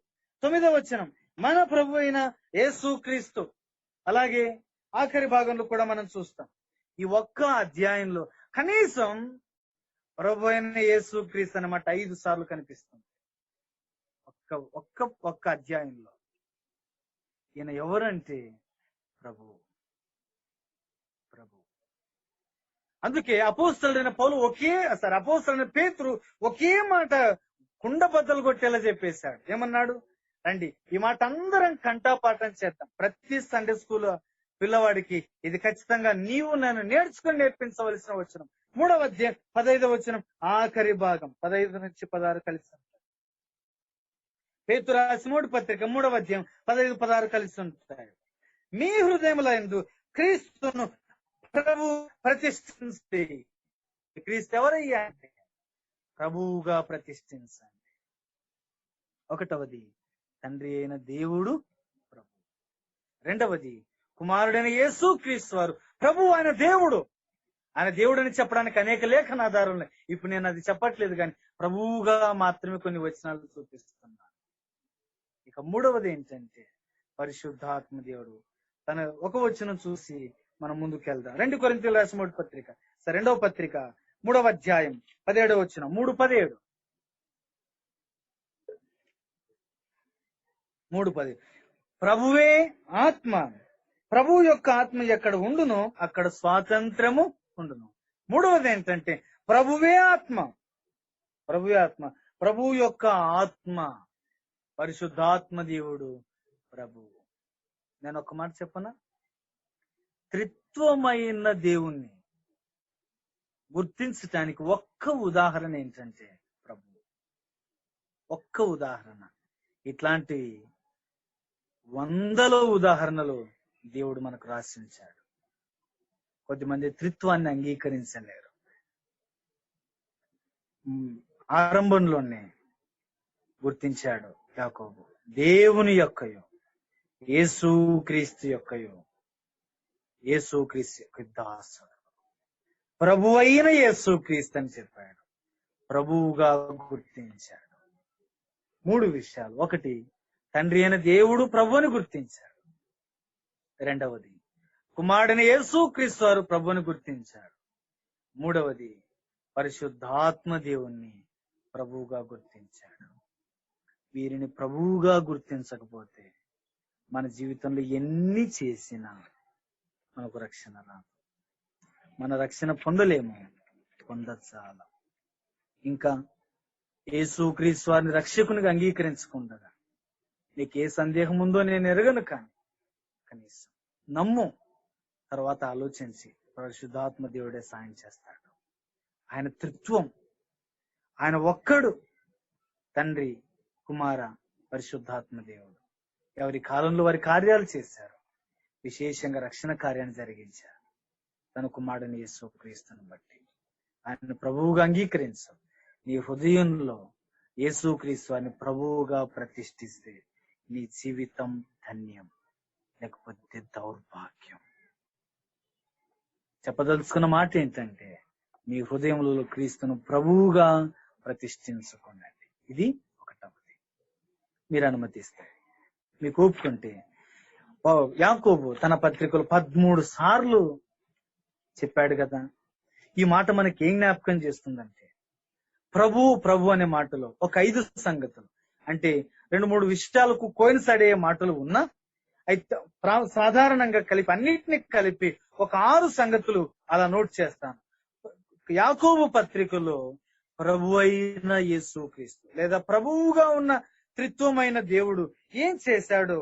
9వ వచనం, మన ప్రభు అయిన యేసు క్రీస్తు. అలాగే ఆఖరి భాగంలో కూడా మనం చూస్తాం. ఈ ఒక్క అధ్యాయంలో కనీసం ప్రభు అయిన యేసు క్రీస్తు అన్నమాట 5 సార్లు కనిపిస్తుంది. ఒక్క అధ్యాయంలో. ఈయన ఎవరంటే ప్రభు. అందుకే అపోస్తలుడైన పౌలు అపోస్తలుడైన పేతురు ఒకే మాట కుండ బద్దలు కొట్టేలా చెప్పేశాడు. ఏమన్నాడు? రండి, ఈ మాట అందరం కంఠాపాఠం చేద్దాం. ప్రతి సండే స్కూల్ పిల్లవాడికి ఇది ఖచ్చితంగా నీవు నన్ను నేర్చుకుని నేర్పించవలసిన వచనం. 3వ అధ్యాయం 15వ వచనం ఆఖరి భాగం 15 నుంచి 16 కలిసి ఉంటాయి. పేతురు రాసిన మొదటి పత్రిక 3వ అధ్యాయం 15, 16 కలిసి ఉంటాయి. మీ హృదయములందు క్రీస్తును ప్రభు ప్రతిష్ఠించండి. క్రీస్తు ఎవరయ్యా అంటే ప్రభువుగా ప్రతిష్ఠించండి. 1వది తండ్రి అయిన దేవుడు ప్రభు. 2వది కుమారుడైన యేసు క్రీస్తు వారు ప్రభు, ఆయన దేవుడు. ఆయన దేవుడని చెప్పడానికి అనేక లేఖనాధారాలు ఉన్నాయి. ఇప్పుడు నేను అది చెప్పట్లేదు, కానీ ప్రభువుగా మాత్రమే కొన్ని వచనాలు చూపిస్తున్నాను. ఇక 3వది ఏంటంటే పరిశుద్ధాత్మ దేవుడు. తన ఒక వచనం చూసి మనం ముందుకు వెళ్దాం. 2 కొరింథీయులకు రాసిన మొదటి పత్రిక, 2వ పత్రిక 3వ అధ్యాయం 17వ వచనం. 3:17. 3:10. ప్రభువే ఆత్మ, ప్రభు యొక్క ఆత్మ ఎక్కడ ఉండునో అక్కడ స్వాతంత్రము ఉండును. 3వది ఏంటంటే ప్రభువే ఆత్మ, ప్రభు యొక్క ఆత్మ, పరిశుద్ధాత్మ దేవుడు ప్రభు. నేను ఒక మాట చెప్పనా? త్రిత్వమైన దేవుణ్ణి గుర్తించటానికి ఒక్క ఉదాహరణ ఏంటంటే ప్రభు. ఒక్క ఉదాహరణ. ఇట్లాంటి వందల ఉదాహరణలు దేవుడు మనకు రాసించాడు. కొద్దిమంది త్రిత్వాన్ని అంగీకరించలేరు. ఆరంభంలోనే గుర్తించాడు యాకోబు, దేవుని యొక్కయో యేసుక్రీస్తు యొక్కయో, యేసుక్రీస్తు యొక్క దాసుడు, ప్రభు అయిన యేసుక్రీస్తు అని చెప్పాడు. ప్రభువుగా గుర్తించాడు. 3 విషయాలు. 1, తండ్రి అయిన దేవుడు ప్రభువుని గుర్తించాడు. 2వది కుమారుడైన యేసుక్రీస్తు వారు ప్రభువుని గుర్తించాడు. మూడవది పరిశుద్ధాత్మ దేవుణ్ణి ప్రభువుగా గుర్తించాడు. వీరిని ప్రభువుగా గుర్తించకపోతే మన జీవితంలో ఎన్ని చేసినా మనకు రక్షణ రాదు, మన రక్షణ పొందలేము, పొందచాల. ఇంకా యేసుక్రీస్తు వారిని రక్షకునిగా అంగీకరించకుండా నీకు ఏ సందేహం ఉందో నేను ఎరగను, కానీ కనీసం నమ్ము, తర్వాత ఆలోచించి పరిశుద్ధాత్మ దేవుడే సాయం చేస్తాడు. ఆయన త్రిత్వం, ఆయన ఒక్కడు తండ్రి, కుమార, పరిశుద్ధాత్మ దేవుడు. ఎవరి కాలంలో వారి కార్యాలు చేశారు, విశేషంగా రక్షణ కార్యాన్ని జరిగించారు తన కుమారుని యేసుక్రీస్తుని బట్టి. ఆయన ప్రభువుగా అంగీకరించు. నీ హృదయంలో యేసుక్రీస్తు వారిని ప్రభువుగా ప్రతిష్ఠిస్తే నీ జీవితం ధన్యం, లేకపోతే దౌర్భాగ్యం. చెప్పదలుచుకున్న మాట ఏంటంటే, మీ హృదయంలో క్రీస్తును ప్రభువుగా ప్రతిష్ఠించుకోండి. ఇది ఒకటవది. మీరు అనుమతిస్తే, మీకు ఒప్పుకుంటే, యాకోబు తన పత్రికలు 13 సార్లు చెప్పాడు కదా. ఈ మాట మనకి ఏం జ్ఞాపకం చేస్తుందంటే, ప్రభు అనే మాటలో ఒక 5 సంగతులు, అంటే 2-3 విషయాలకు కోయిన్సైడ్ అయ్యే మాటలు ఉన్నా, అయితే సాధారణంగా కలిపి అన్నిటిని కలిపి ఒక 6 సంగతులు అలా నోట్ చేస్తాను. యాకోబు పత్రికలో ప్రభు అయిన యేసుక్రీస్తు లేదా ప్రభువుగా ఉన్న త్రిత్వమైన దేవుడు ఏం చేశాడో,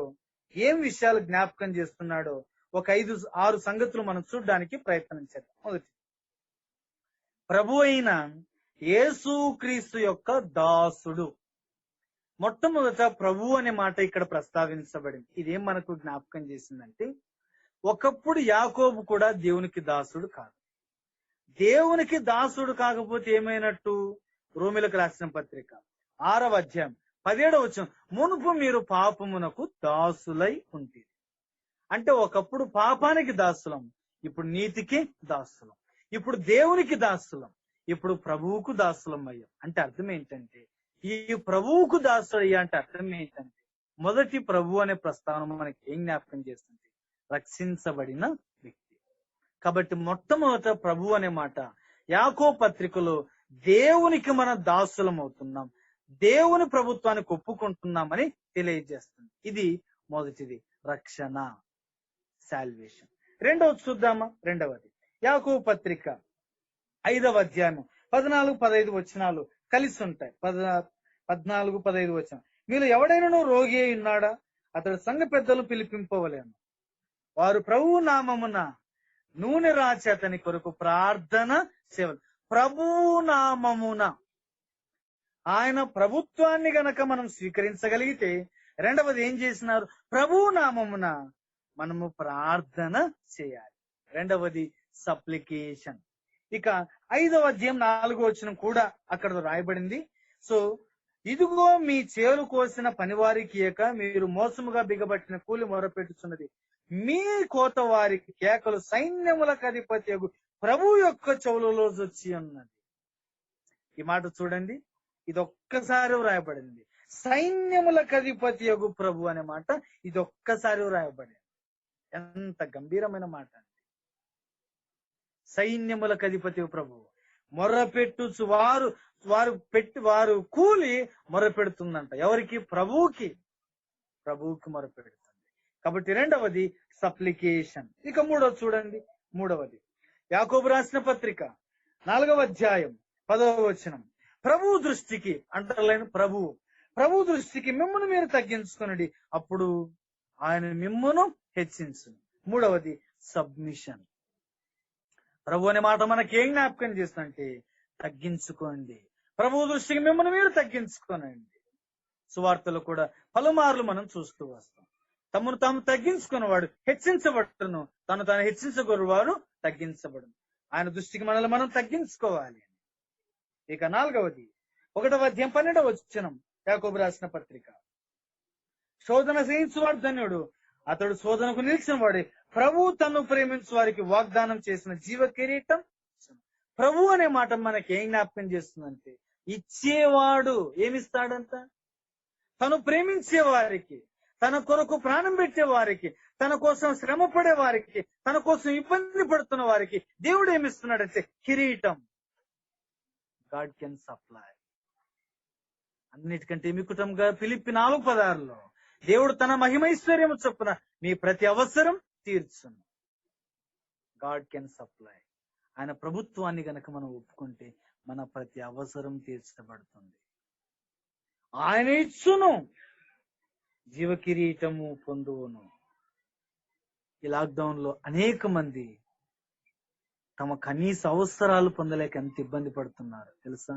ఏం విషయాలు జ్ఞాపకం చేస్తున్నాడో ఒక 5-6 సంగతులు మనం చూడడానికి ప్రయత్నం చేద్దాం. మొదటి, ప్రభు అయిన యేసుక్రీస్తు యొక్క దాసుడు. మొట్టమొదట ప్రభు అనే మాట ఇక్కడ ప్రస్తావించబడింది. ఇదేం మనకు జ్ఞాపకం చేసిందంటే, ఒకప్పుడు యాకోబు కూడా దేవునికి దాసుడు కాదు. దేవునికి దాసుడు కాకపోతే ఏమైనట్టు? రోమిలకు రాసిన పత్రిక 6వ అధ్యాయం 17వ వచనం, మునుపు మీరు పాపమునకు దాసులై ఉంటుంది. అంటే ఒకప్పుడు పాపానికి దాసులం, ఇప్పుడు నీతికి దాసులం, ఇప్పుడు దేవునికి దాసులం, ఇప్పుడు ప్రభువుకు దాసులం అయ్యాం. అంటే అర్థం ఏంటంటే, ఈ ప్రభువుకు దాసుడు అయ్యా అంటే అర్థం ఏంటంటే, మొదటి ప్రభు అనే ప్రస్తావన మనకి ఏం జ్ఞాపకం చేస్తుంది? రక్షించబడిన వ్యక్తి. కాబట్టి మొట్టమొదట ప్రభు అనే మాట యాకోబు పత్రికలో దేవునికి మన దాసులం అవుతున్నాం, దేవుని ప్రభుత్వానికి ఒప్పుకుంటున్నామని తెలియజేస్తుంది. ఇది మొదటిది, రక్షణ, సాల్వేషన్. రెండవది చూద్దామా? రెండవది యాకోబు పత్రిక 5వ అధ్యాయం 14-15 వచనాలు కలిసి ఉంటాయి. 14-15 వచనం, మీరు ఎవడైనా రోగి అయి ఉన్నాడా? అతడు సంఘ పెద్దలు పిలిపింపవలేను, వారు ప్రభువు నామమున నూనె రాచి అతని కొరకు ప్రార్థన సేవలు. ప్రభువు నామమున, ఆయన ప్రభుత్వాన్ని గనక మనం స్వీకరించగలిగితే, రెండవది ఏం చేసినారు? ప్రభువు నామమున మనము ప్రార్థన చేయాలి. రెండవది సప్లికేషన్. ఇక 5వ అధ్యాయం 4వ వచనం కూడా అక్కడ రాయబడింది. సో, ఇదిగో మీ చేలు కోసిన పనివారికి ఏక మీరు మోసముగా బిగబట్టిన కూలి మొరపెట్టుచున్నది, మీ కోత వారికి కేకలు సైన్యములకు అధిపతి ప్రభు యొక్క చెవులలో వచ్చి ఉన్నది. ఈ మాట చూడండి, ఇది ఒక్కసారి రాయబడింది. సైన్యములకు అధిపతి యగు ప్రభు అనే మాట ఇది ఒక్కసారి రాయబడింది. ఎంత గంభీరమైన మాట అండి. సైన్యములకు అధిపతి ప్రభు మొర్రపెట్టుచు వారు కూలి మొరపెడుతుందంట. ఎవరికి? ప్రభువుకి మొరపెడుతుంది. కాబట్టి రెండవది సప్లికేషన్. ఇక మూడవది చూడండి. మూడవది యాకోబు రాసిన పత్రిక 4వ అధ్యాయం 10వ వచనం, ప్రభు దృష్టికి, అంటర్లైన్ ప్రభు దృష్టికి మిమ్మును మీరు తగ్గించుకునండి, అప్పుడు ఆయన మిమ్మును హెచ్చించును. మూడవది సబ్మిషన్. ప్రభు అనే మాట మనకి ఏం జ్ఞాపకం చేస్తుందంటే, తగ్గించుకోండి, ప్రభు దృష్టికి మిమ్మల్ని మీరు తగ్గించుకోనండి. సువార్తలు కూడా పలుమార్లు మనం చూస్తూ వస్తాం. తమను తాము తగ్గించుకున్నవాడు హెచ్చించబడును, తను తాను హెచ్చించగొరువాడు తగ్గించబడును. ఆయన దృష్టికి మనల్ని మనం తగ్గించుకోవాలి. ఇక 4వది 1వ అధ్యాయం 12వ వచనం యాకోబు రాసిన పత్రిక, శోధన సహించువాడు ధన్యుడు, అతడు శోధనకు నిలిచిన వాడే, ప్రభు తను ప్రేమించు వారికి వాగ్దానం చేసిన జీవ కిరీటం. ప్రభు అనే మాట మనకి ఏం జ్ఞాపకం చేస్తుందంటే, ఇచ్చేవాడు ఏమిస్తాడంట? తను ప్రేమించే వారికి, తన కొరకు ప్రాణం పెట్టే వారికి, తన కోసం శ్రమ పడే వారికి, తన కోసం ఇబ్బంది పడుతున్న వారికి దేవుడు ఏమిస్తున్నాడంటే కిరీటం. God can supply. అన్నిటికంటే మికుటంగా ఫిలిప్పి 4:16 దేవుడు తన మహిమైశ్వర్యము చొప్పున మీ ప్రతి అవసరం తీర్చును. God can supply. ఆయన ప్రభుత్వాన్ని గనక మనం ఒప్పుకుంటే మన ప్రతి అవసరం తీర్చబడుతుంది. ఆయన ఇచ్చును, జీవ కిరీటము పొందువును. ఈ లాక్డౌన్ లో అనేక మంది తమ కనీస అవసరాలు పొందలేక ఎంత ఇబ్బంది పడుతున్నారు తెలుసా?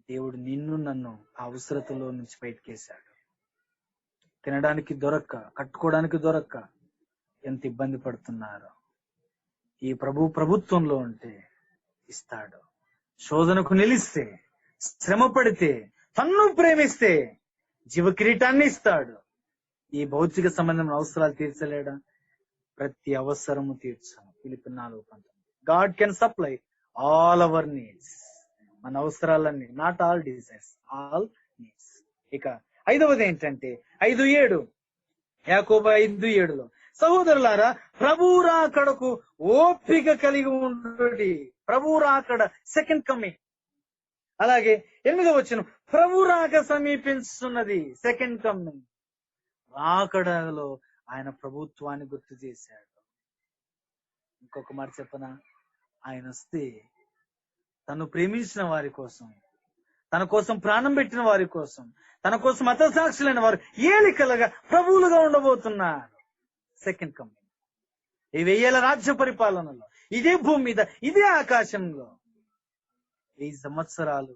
దేవుడు నిన్ను నన్ను ఆ అవసరతలో నుంచి బయటకేశాడు. తినడానికి దొరక్క, కట్టుకోవడానికి దొరక్క ఎంత ఇబ్బంది పడుతున్నారు. ఈ ప్రభుత్వంలో ఉంటే ఇస్తాడు. శోధనకు నిలిస్తే, శ్రమ పడితే, తన్ను ప్రేమిస్తే జీవ కిరీటాన్ని ఇస్తాడు. ఈ భౌతిక సంబంధమైన అవసరాలు తీర్చలేడా? ప్రతి అవసరము తీర్చాను. Philippi 4:19. God can supply all our needs. మన అవసరాలన్నీ, not all desires, all needs. ఇక 5వది ఏంటంటే 5:7, యాకోబు 5:7 సహోదరులారా ప్రభువు రాకడకు ఓపిక కలిగి ఉండుడి. ప్రభువు రాకడ, సెకండ్ కమింగ్. అలాగే 8వ వచనం, ప్రభు రాక సమీపిస్తున్నది, సెకండ్ కమింగ్. రాకడలో ఆయన ప్రభుత్వాన్ని గుర్తు చేశాడు. ఇంకొక మాట చెప్పనా, ఆయన వస్తే తను ప్రేమించిన వారి కోసం, తన కోసం ప్రాణం పెట్టిన వారి కోసం, తన కోసం హతసాక్షులైన వారు ఏలికలుగా ప్రభువులుగా ఉండబోతున్నారు. Second coming. ఈ 1000 రాజ్య పరిపాలనలో, ఇదే భూమి మీద, ఇదే ఆకాశంలో 1000 సంవత్సరాలు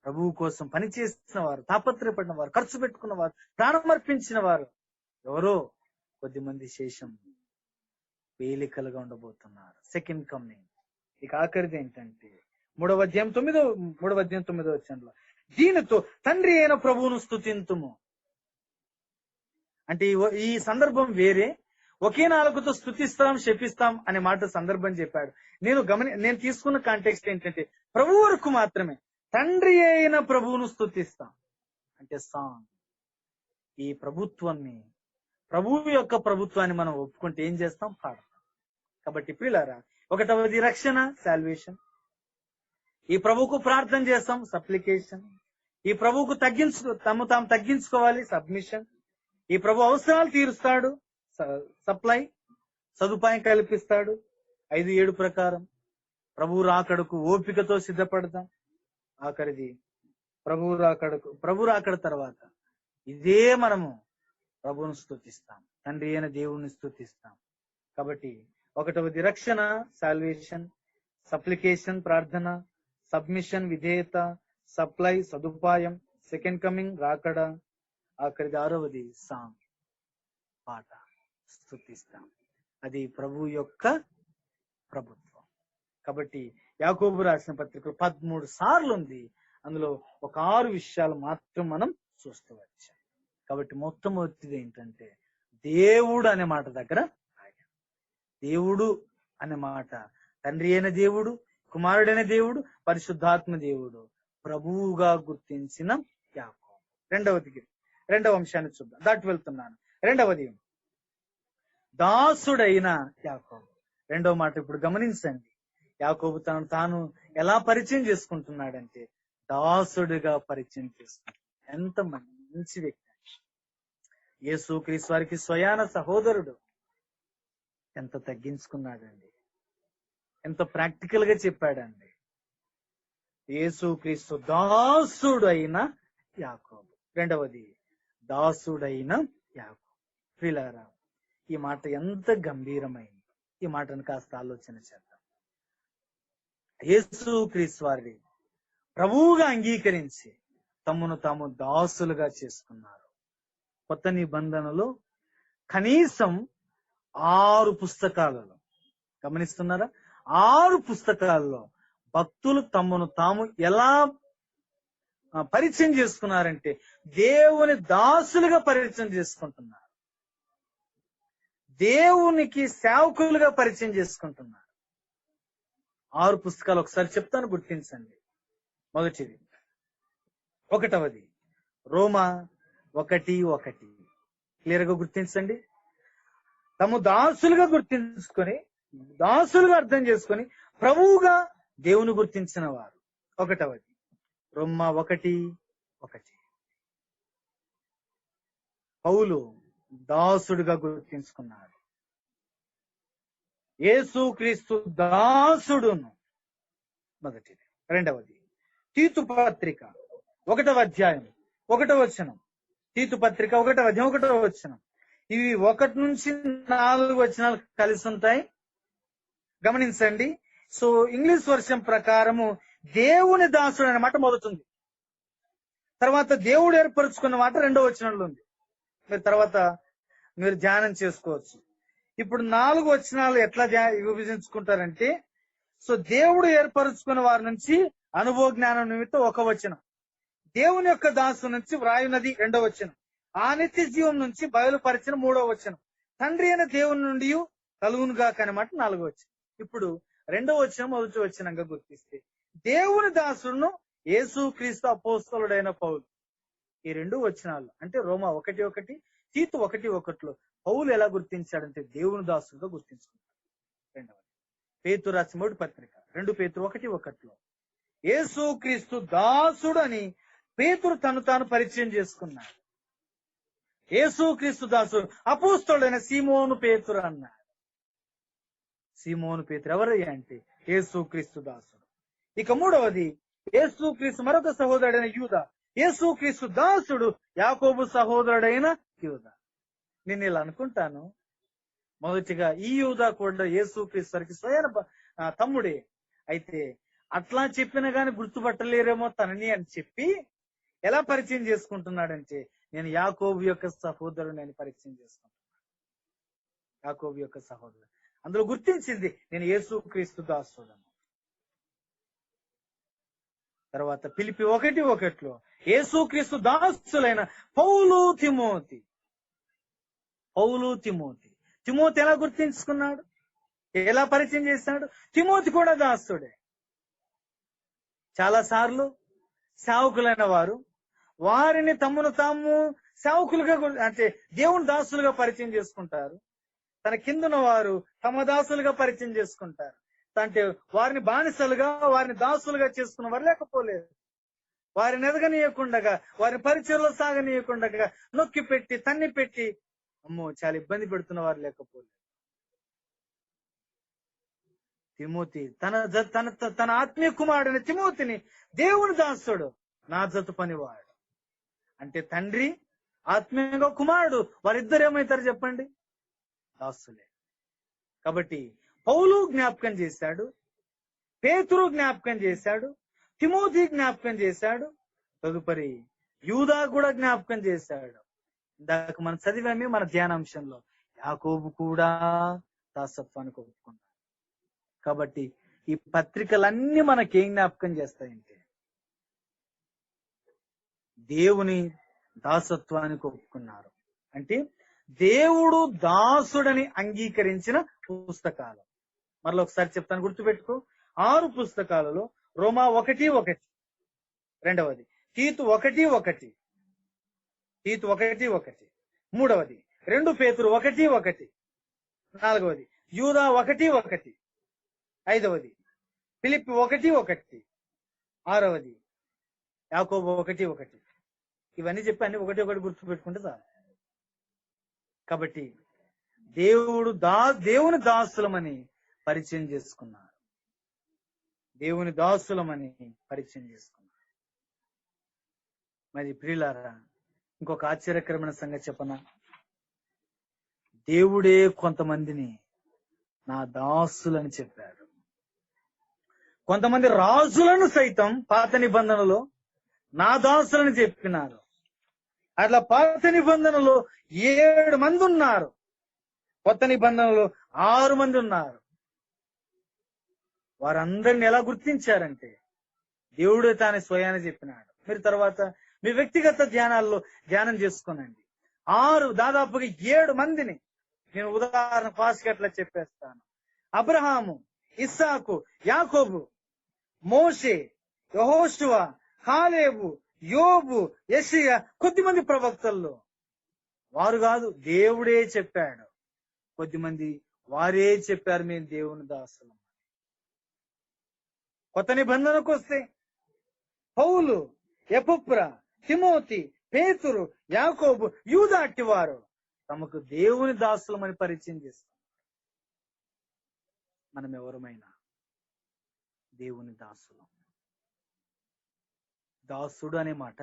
ప్రభువు కోసం పనిచేసిన వారు, తాపత్రయపడిన వారు, ఖర్చు పెట్టుకున్న వారు, ప్రాణం అర్పించిన వారు ఎవరో కొద్దిమంది శేషం వేలికలుగా ఉండబోతున్నారు. Second coming. ఇక ఆఖరిది ఏంటంటే 3వ అధ్యాయం 9వ వచనంలో, దీనితో తండ్రి అయిన ప్రభువును స్తుతింతుము. అంటే ఈ సందర్భం వేరే. ఒకే నాలుగుతో స్తుతిస్తాం, శపిస్తాం అనే మాట సందర్భం చెప్పాడు. నేను తీసుకున్న కాంటెక్స్ట్ ఏంటంటే ప్రభు వరకు మాత్రమే. తండ్రి అయిన ప్రభువును స్తుతిస్తాం అంటే సాంగ్. ఈ ప్రభుత్వాన్ని, ప్రభువు యొక్క ప్రభుత్వాన్ని మనం ఒప్పుకుంటే ఏం చేస్తాం? పాడతాం. కాబట్టి ప్రియులారా, 1వది రక్షణ, సాల్వేషన్. ఈ ప్రభువుకు ప్రార్థన చేస్తాం, సప్లికేషన్. ఈ ప్రభువుకు తాము తగ్గించుకోవాలి, సబ్మిషన్. ఈ ప్రభు అవసరాలు తీరుస్తాడు, సప్లై, సదుపాయం కల్పిస్తాడు. 5:7 ప్రకారం ప్రభు రాకడకు ఓపికతో సిద్ధపడతాం. ఆఖరిది ప్రభు రాకడ తర్వాత ఇదే మనము ప్రభువును స్తుతిస్తాం, తండ్రి అయిన దేవుణ్ణి స్తుతిస్తాం. కాబట్టి 1వది రక్షణ, సాల్వేషన్. సప్లికేషన్, ప్రార్థన. సబ్మిషన్, విధేయత. సప్లై, సదుపాయం. సెకండ్ కమింగ్, రాకడ. ఆఖరిది 6వది సాంగ్, పాట, స్తుతిస్తాం. అది ప్రభు యొక్క ప్రభుత్వం. కాబట్టి యాకోబు రాసిన పత్రికలో 13 సార్లు ఉంది. అందులో ఒక 6 విషయాలు మాత్రం మనం చూస్తూ వచ్చాం. కాబట్టి మొట్టమొదటిది ఏంటంటే దేవుడు అనే మాట దగ్గర దేవుడు అనే మాట, తండ్రి అయిన దేవుడు, కుమారుడైన దేవుడు, పరిశుద్ధాత్మ దేవుడు ప్రభువుగా గుర్తించిన యాకోబు. రెండవ అంశాన్ని చూద్దాం. దాటి వెళ్తున్నాను. 2వది దాసుడైన యాకోబు. 2వ మాట ఇప్పుడు గమనించండి. యాకోబు తాను ఎలా పరిచయం చేసుకుంటున్నాడంటే దాసుడిగా పరిచయం చేసుకుంటున్నాడు. ఎంత మంచి వ్యక్తి! యేసు క్రీస్తు వారికి స్వయాన సహోదరుడు. ఎంత తగ్గించుకున్నాడండి, ఎంత ప్రాక్టికల్ గా చెప్పాడండి. యేసు క్రీస్తు దాసుడు అయిన యాకోబు. 2వది దాసుడైన యాకోబు. ప్రియులారా, ఈ మాట ఎంత గంభీరమైంది. ఈ మాటను కాస్త ఆలోచన చేద్దాం. యేసు క్రీస్తు వారిని ప్రభువుగా అంగీకరించి తమను తాము దాసులుగా చేసుకున్నారు. కొత్త నిబంధనలో కనీసం 6 పుస్తకాలలో, గమనిస్తున్నారా, 6 పుస్తకాల్లో భక్తులు తమను తాము ఎలా పరిచయం చేసుకున్నారంటే దేవుని దాసులుగా పరిచయం చేసుకుంటున్నారు, దేవునికి సేవకులుగా పరిచయం చేసుకుంటున్నారు. 6 పుస్తకాలు ఒకసారి చెప్తాను, గుర్తించండి. మొదటిది 1వది రోమా ఒకటి ఒకటి. క్లియర్ గా గుర్తించండి. తమ దాసులుగా గుర్తించుకొని, దాసులుగా అర్థం చేసుకొని ప్రభువుగా దేవుని గుర్తించిన వారు. ఒకటవది రొమ్మ 1:1. పౌలు దాసుడుగా గుర్తించుకున్నాడు. యేసుక్రీస్తు దాసుడును, మొదటిది. రెండవది తీతు పత్రిక 1వ అధ్యాయం 1వ వచనం. తీతు పత్రిక 1వ అధ్యాయం 1వ వచనం. ఇవి 1 నుంచి 4 వచనాలు కలిసి ఉంటాయి, గమనించండి. సో ఇంగ్లీష్ వర్షన్ ప్రకారము దేవుని దాసుడు అనే మాట మొదటుంది. తర్వాత దేవుడు ఏర్పరచుకున్న మాట 2వ వచనంలో ఉంది. మీరు తర్వాత మీరు ధ్యానం చేసుకోవచ్చు. ఇప్పుడు 4 వచనాలు ఎట్లా విభజించుకుంటారంటే, సో దేవుడు ఏర్పరచుకున్న వారి నుంచి అనుభవ జ్ఞానం నిమిత్తం 1 వచనం, దేవుని యొక్క దాసు నుంచి వ్రాయునది 2వ వచనం, ఆ నిత్య జీవం నుంచి బయలుపరిచిన 3వ వచనం, తండ్రి అయిన దేవుని నుండి కలుగునుగా కనమాట 4వ వచనం. ఇప్పుడు 2వ వచనం 1వ వచనంగా గుర్తిస్తే దేవుని దాసుడును యేసుక్రీస్తు అపోస్తలుడైన పౌలు. ఈ 2 వచనాలు అంటే రోమా 1:1, తీతు 1:1లో పౌలు ఎలా గుర్తించాడంటే దేవుని దాసుడుగా గుర్తించుకున్నాడు. రెండవది పేతురు రాసిన మొదటి పత్రిక 2 పేతురు 1:1లో యేసుక్రీస్తు దాసుడు అని పేతురు తాను పరిచయం చేసుకున్నాడు. యేసుక్రీస్తు దాసుడు అపోస్తలుడైన సీమోను పేతురు అన్నాడు. సీమోను పేతురు ఎవరయ్యా అంటే యేసుక్రీస్తు దాసుడు. ఇక 3వది యేసుక్రీస్తు మరొక సహోదరుడైన యూదా. యేసుక్రీస్తు దాసుడు యాకోబు సహోదరుడైన యూదా. నేను ఇలా అనుకుంటాను, మొదటిగా ఈ యూదా కూడా యేసుక్రీస్తు వారికి స్వయం తమ్ముడే. అయితే అట్లా చెప్పినా గాని గుర్తుపట్టలేరేమో తనని అని చెప్పి ఎలా పరిచయం చేసుకుంటున్నాడంటే, నేను యాకోబు యొక్క సహోదరుడు అని పరిచయం చేసుకుంటున్నాను. యాకోబు యొక్క సహోదరుడు అందులో గుర్తించింది నేను యేసుక్రీస్తు దాసుడు. తర్వాత ఫిలిప్పీ 1:1లో యేసుక్రీస్తు దాసులైన పౌలు తిమోతి. తిమోతి ఎలా గుర్తించుకున్నాడు, ఎలా పరిచయం చేశాడు? తిమోతి కూడా దాసుడే. చాలా సార్లు సేవకులైన వారు వారిని తమను తాము సేవకులుగా అంటే దేవుని దాసులుగా పరిచయం చేసుకుంటారు. తన కిందున్న వారు తమ దాసులుగా పరిచయం చేసుకుంటారు. అంటే వారిని బానిసలుగా, వారిని దాసులుగా చేసుకున్న వారు లేకపోలేదు. వారిని ఎదగనీయకుండగా, వారిని పరిచయంలో సాగనీయకుండగా నొక్కి పెట్టి, తన్ని పెట్టి అమ్మో చాలా ఇబ్బంది పెడుతున్న వారు లేకపోలేదు. తిమోతి తన ఆత్మీయ కుమారుడైన తిమోతిని దేవుని దాసుడు, నా జతు పనివాడు. అంటే తండ్రి ఆత్మీయంగా కుమారుడు, వారిద్దరు ఏమవుతారు చెప్పండి? దాసులే. కాబట్టి పౌలు జ్ఞాపకం చేశాడు, పేతురు జ్ఞాపకం చేశాడు, తిమోతి జ్ఞాపకం చేశాడు, తదుపరి యూదా కూడా జ్ఞాపకం చేశాడు. ఇందాక మనం చదివామే మన ధ్యానాంశంలో, యాకోబు కూడా దాసత్వానికి ఒప్పుకున్నాడు. కాబట్టి ఈ పత్రికలన్నీ మనకేం జ్ఞాపకం చేస్తాయంటే దేవుని దాసత్వానికి ఒప్పుకున్నారు. అంటే దేవుడు దాసుడని అంగీకరించిన పుస్తకాలు. మరలా ఒకసారి చెప్తాను, గుర్తుపెట్టుకో. 6 పుస్తకాలలో రోమా 1:1, రెండవది తీతు 1:1, మూడవది 2 పేతురు 1:1, నాలుగవది యూదా 1:1, ఐదవది ఫిలిప్పీ 1:1, ఆరవది యాకోబు 1:1. ఇవన్నీ చెప్పి అన్ని 1:1 గుర్తు పెట్టుకుంటే చాలు. కాబట్టి దేవుని దాసులమని పరిచయం చేసుకున్నారు. మరి ప్రియులారా, ఇంకొక ఆశ్చర్యకరమైన సంగతి చెప్పనా? దేవుడే కొంతమందిని నా దాసులని చెప్పాడు. కొంతమంది రాజులను సైతం పాత నిబంధనలో నా దాసులని చెప్పినారు. అట్లా పాత నిబంధనలో 7 మంది ఉన్నారు, కొత్త నిబంధనలో 6 మంది ఉన్నారు. వారందరిని ఎలా గుర్తించారంటే దేవుడే తాను స్వయాన్ని చెప్పినాడు. మీరు తర్వాత మీ వ్యక్తిగత ధ్యానాల్లో ధ్యానం చేసుకోనండి. దాదాపుగా 7 మందిని నేను ఉదాహరణ ఫాస్ట్ అట్లా చెప్పేస్తాను. అబ్రహాము, ఇస్సాకు, యాకోబు, మోషే, యెహోషువ, కాలేబు, యోబు, యెషయా, కొద్దిమంది ప్రవక్తల్లో. వారు కాదు, దేవుడే చెప్పాడు. కొద్దిమంది వారే చెప్పారు మేము దేవుని దాసులం. కొత్త నిబంధనకు వస్తే పౌలు, ఎపఫ్ర, తిమోతి, పేతురు, యాకోబు, యూదా అట్టి వారు తమకు దేవుని దాసులమని పరిచయం చేస్తారు. మనం ఎవరమైనా దేవుని దాసులం. దాసుడు అనే మాట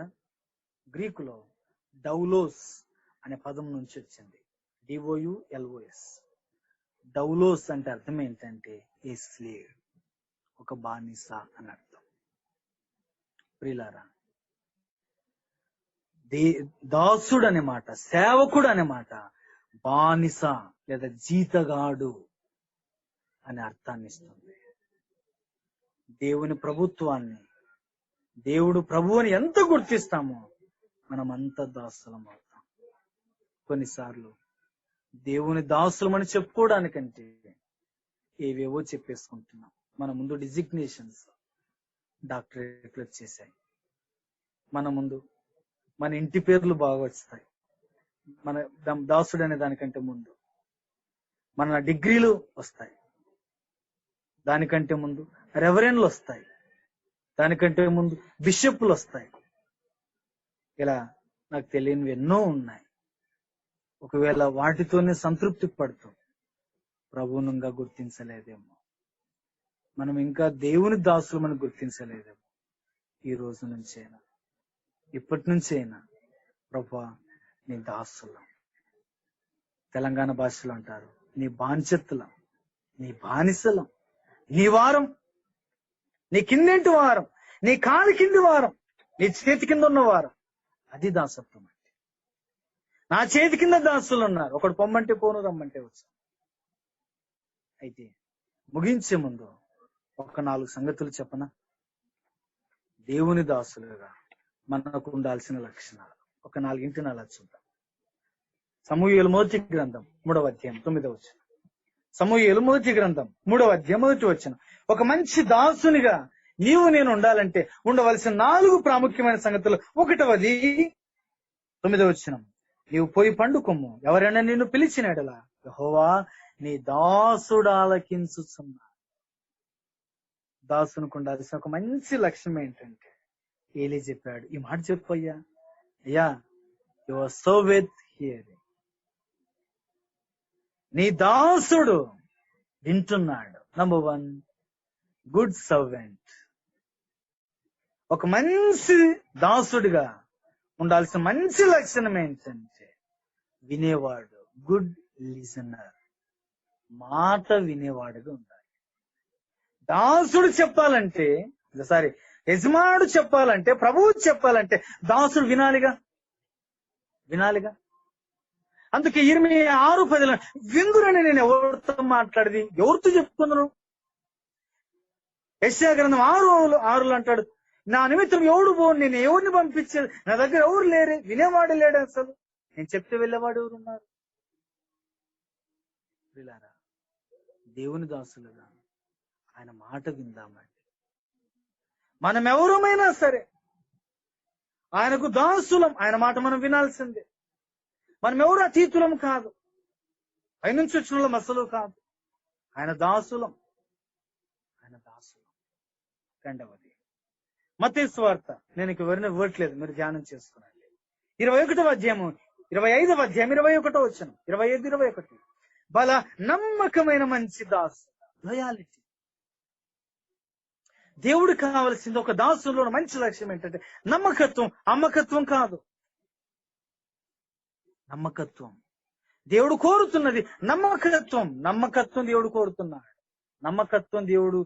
గ్రీకులో డౌలోస్ అనే పదం నుంచి వచ్చింది. DOULOS. డౌలోస్ అంటే అర్థం ఏంటంటే ఏ స్లేవ్, ఒక బానిస అని అర్థం. ప్రియులారా, దాసుడు అనే మాట, సేవకుడు అనే మాట బానిస లేదా జీతగాడు అనే అర్థాన్ని ఇస్తుంది. దేవుని ప్రభుత్వాన్ని, దేవుడు ప్రభువుని ఎంత గుర్తిస్తామో మనం అంత దాసులం అవుతాం. కొన్నిసార్లు దేవుని దాసులమని చెప్పుకోవడానికంటే ఏవేవో చెప్పేసుకుంటున్నాం. మన ముందు డిజిగ్నేషన్స్, డాక్టరేట్లు వచ్చేసాయి. మన ముందు మన ఇంటి పేర్లు బాగా వస్తాయి. మన దాసుడు అనే దానికంటే ముందు మన డిగ్రీలు వస్తాయి. దానికంటే ముందు రెవరెన్లు వస్తాయి. దానికంటే ముందు బిషప్లు వస్తాయి. ఇలా నాకు తెలియనివి ఎన్నో ఉన్నాయి. ఒకవేళ వాటితోనే సంతృప్తి పడుతూ ప్రభువునంగా గుర్తించలేదేమో, మనం ఇంకా దేవుని దాసులు మనం గుర్తించలేదేమో. ఈ రోజు నుంచైనా, ఇప్పటి నుంచైనా ప్రభువా నీ దాసులం. తెలంగాణ భాషలో అంటారు, నీ బాంచత్తులం, నీ బానిసలం, నీ వారం, నీ కిందేంటి వారం, నీ కాలి కింది వారం, నీ చేతి కింద ఉన్న వారం. అది దాసత్వం అంటే. నా చేతి కింద దాసులు ఉన్నారు. ఒకడు పొమ్మంటే పోను, రమ్మంటే వచ్చా. అయితే ముగించే ముందు ఒక 4 సంగతులు చెప్పనా? దేవుని దాసులుగా మనకు ఉండాల్సిన లక్షణాలు ఒక 4 అలా చూద్దాం. సమూయేలు మొదటి గ్రంథం 3వ అధ్యాయం 9వ వచనం. సమూయేలు మొదటి గ్రంథం 3వ అధ్యాయం 1వ వచనం. ఒక మంచి దాసునిగా నీవు నేను ఉండాలంటే ఉండవలసిన 4 ప్రాముఖ్యమైన సంగతులు. 1వది 9వ వచనం, నీవు పోయి పండుకొమ్ము, ఎవరైనా నిన్ను పిలిచినడలా యెహోవా నీ దాసుడు ఆలకించుచున్నా. దాసునికి ఉండాల్సిన ఒక మంచి లక్ష్యం ఏంటంటే, ఏలీ చెప్పాడు, ఈ మాట చెప్పయ్యా, అయ్యా యువర్ సర్వెంట్ హియరింగ్. నీ దాసుడు వింటున్నాడు. Number 1, good servant. ఒక మంచి దాసుడిగా ఉండాల్సిన మంచి లక్షణం ఏంటంటే వినేవాడు, గుడ్ లిజనర్. మాట వినేవాడుగా ఉండాలి. దాసుడు చెప్పాలంటే, యజమానుడు చెప్పాలంటే, ప్రభువు చెప్పాలంటే దాసుడు వినాలిగా. అందుకే ఇర్మియా 6:10 విందురని నేను ఎవరితో మాట్లాడేది, ఎవరితో చెప్పుకుందను? యెషయా గ్రంథం 6:6 అంటాడు, నా నిమిత్తం ఎవడు పో, నేను ఎవరిని పంపించేది, నా దగ్గర ఎవరు లేరే, వినేవాడు లేడు. అసలు నేను చెప్తే వెళ్ళేవాడు ఎవరున్నారు? వీళ్ళారా, దేవుని దాసులుగా ఆయన మాట విందామండి. మనం ఎవరమైనా సరే ఆయనకు దాసులం. ఆయన మాట మనం వినాల్సిందే. మనం ఎవరు అతీతులం కాదు, పైనుంచి వచ్చిన వాళ్ళం అసలు కాదు. ఆయన దాసులం. 2వది మత్తయి సువార్త. నేను ఇక ఎవరిని ఇవ్వట్లేదు, మీరు ధ్యానం చేసుకునండి. 21వ అధ్యాయము 25వ అధ్యాయం 21వ వచనం, 25, 21. బల నమ్మకమైన మంచి దాసు, లాయాలిటీ. దేవుడు కావలసింది ఒక దాసులో మంచి లక్ష్యం ఏంటంటే నమ్మకత్వం. అమ్మకత్వం కాదు, నమ్మకత్వం. దేవుడు కోరుతున్నది నమ్మకత్వం దేవుడు కోరుతున్నాడు. నమ్మకత్వం దేవుడు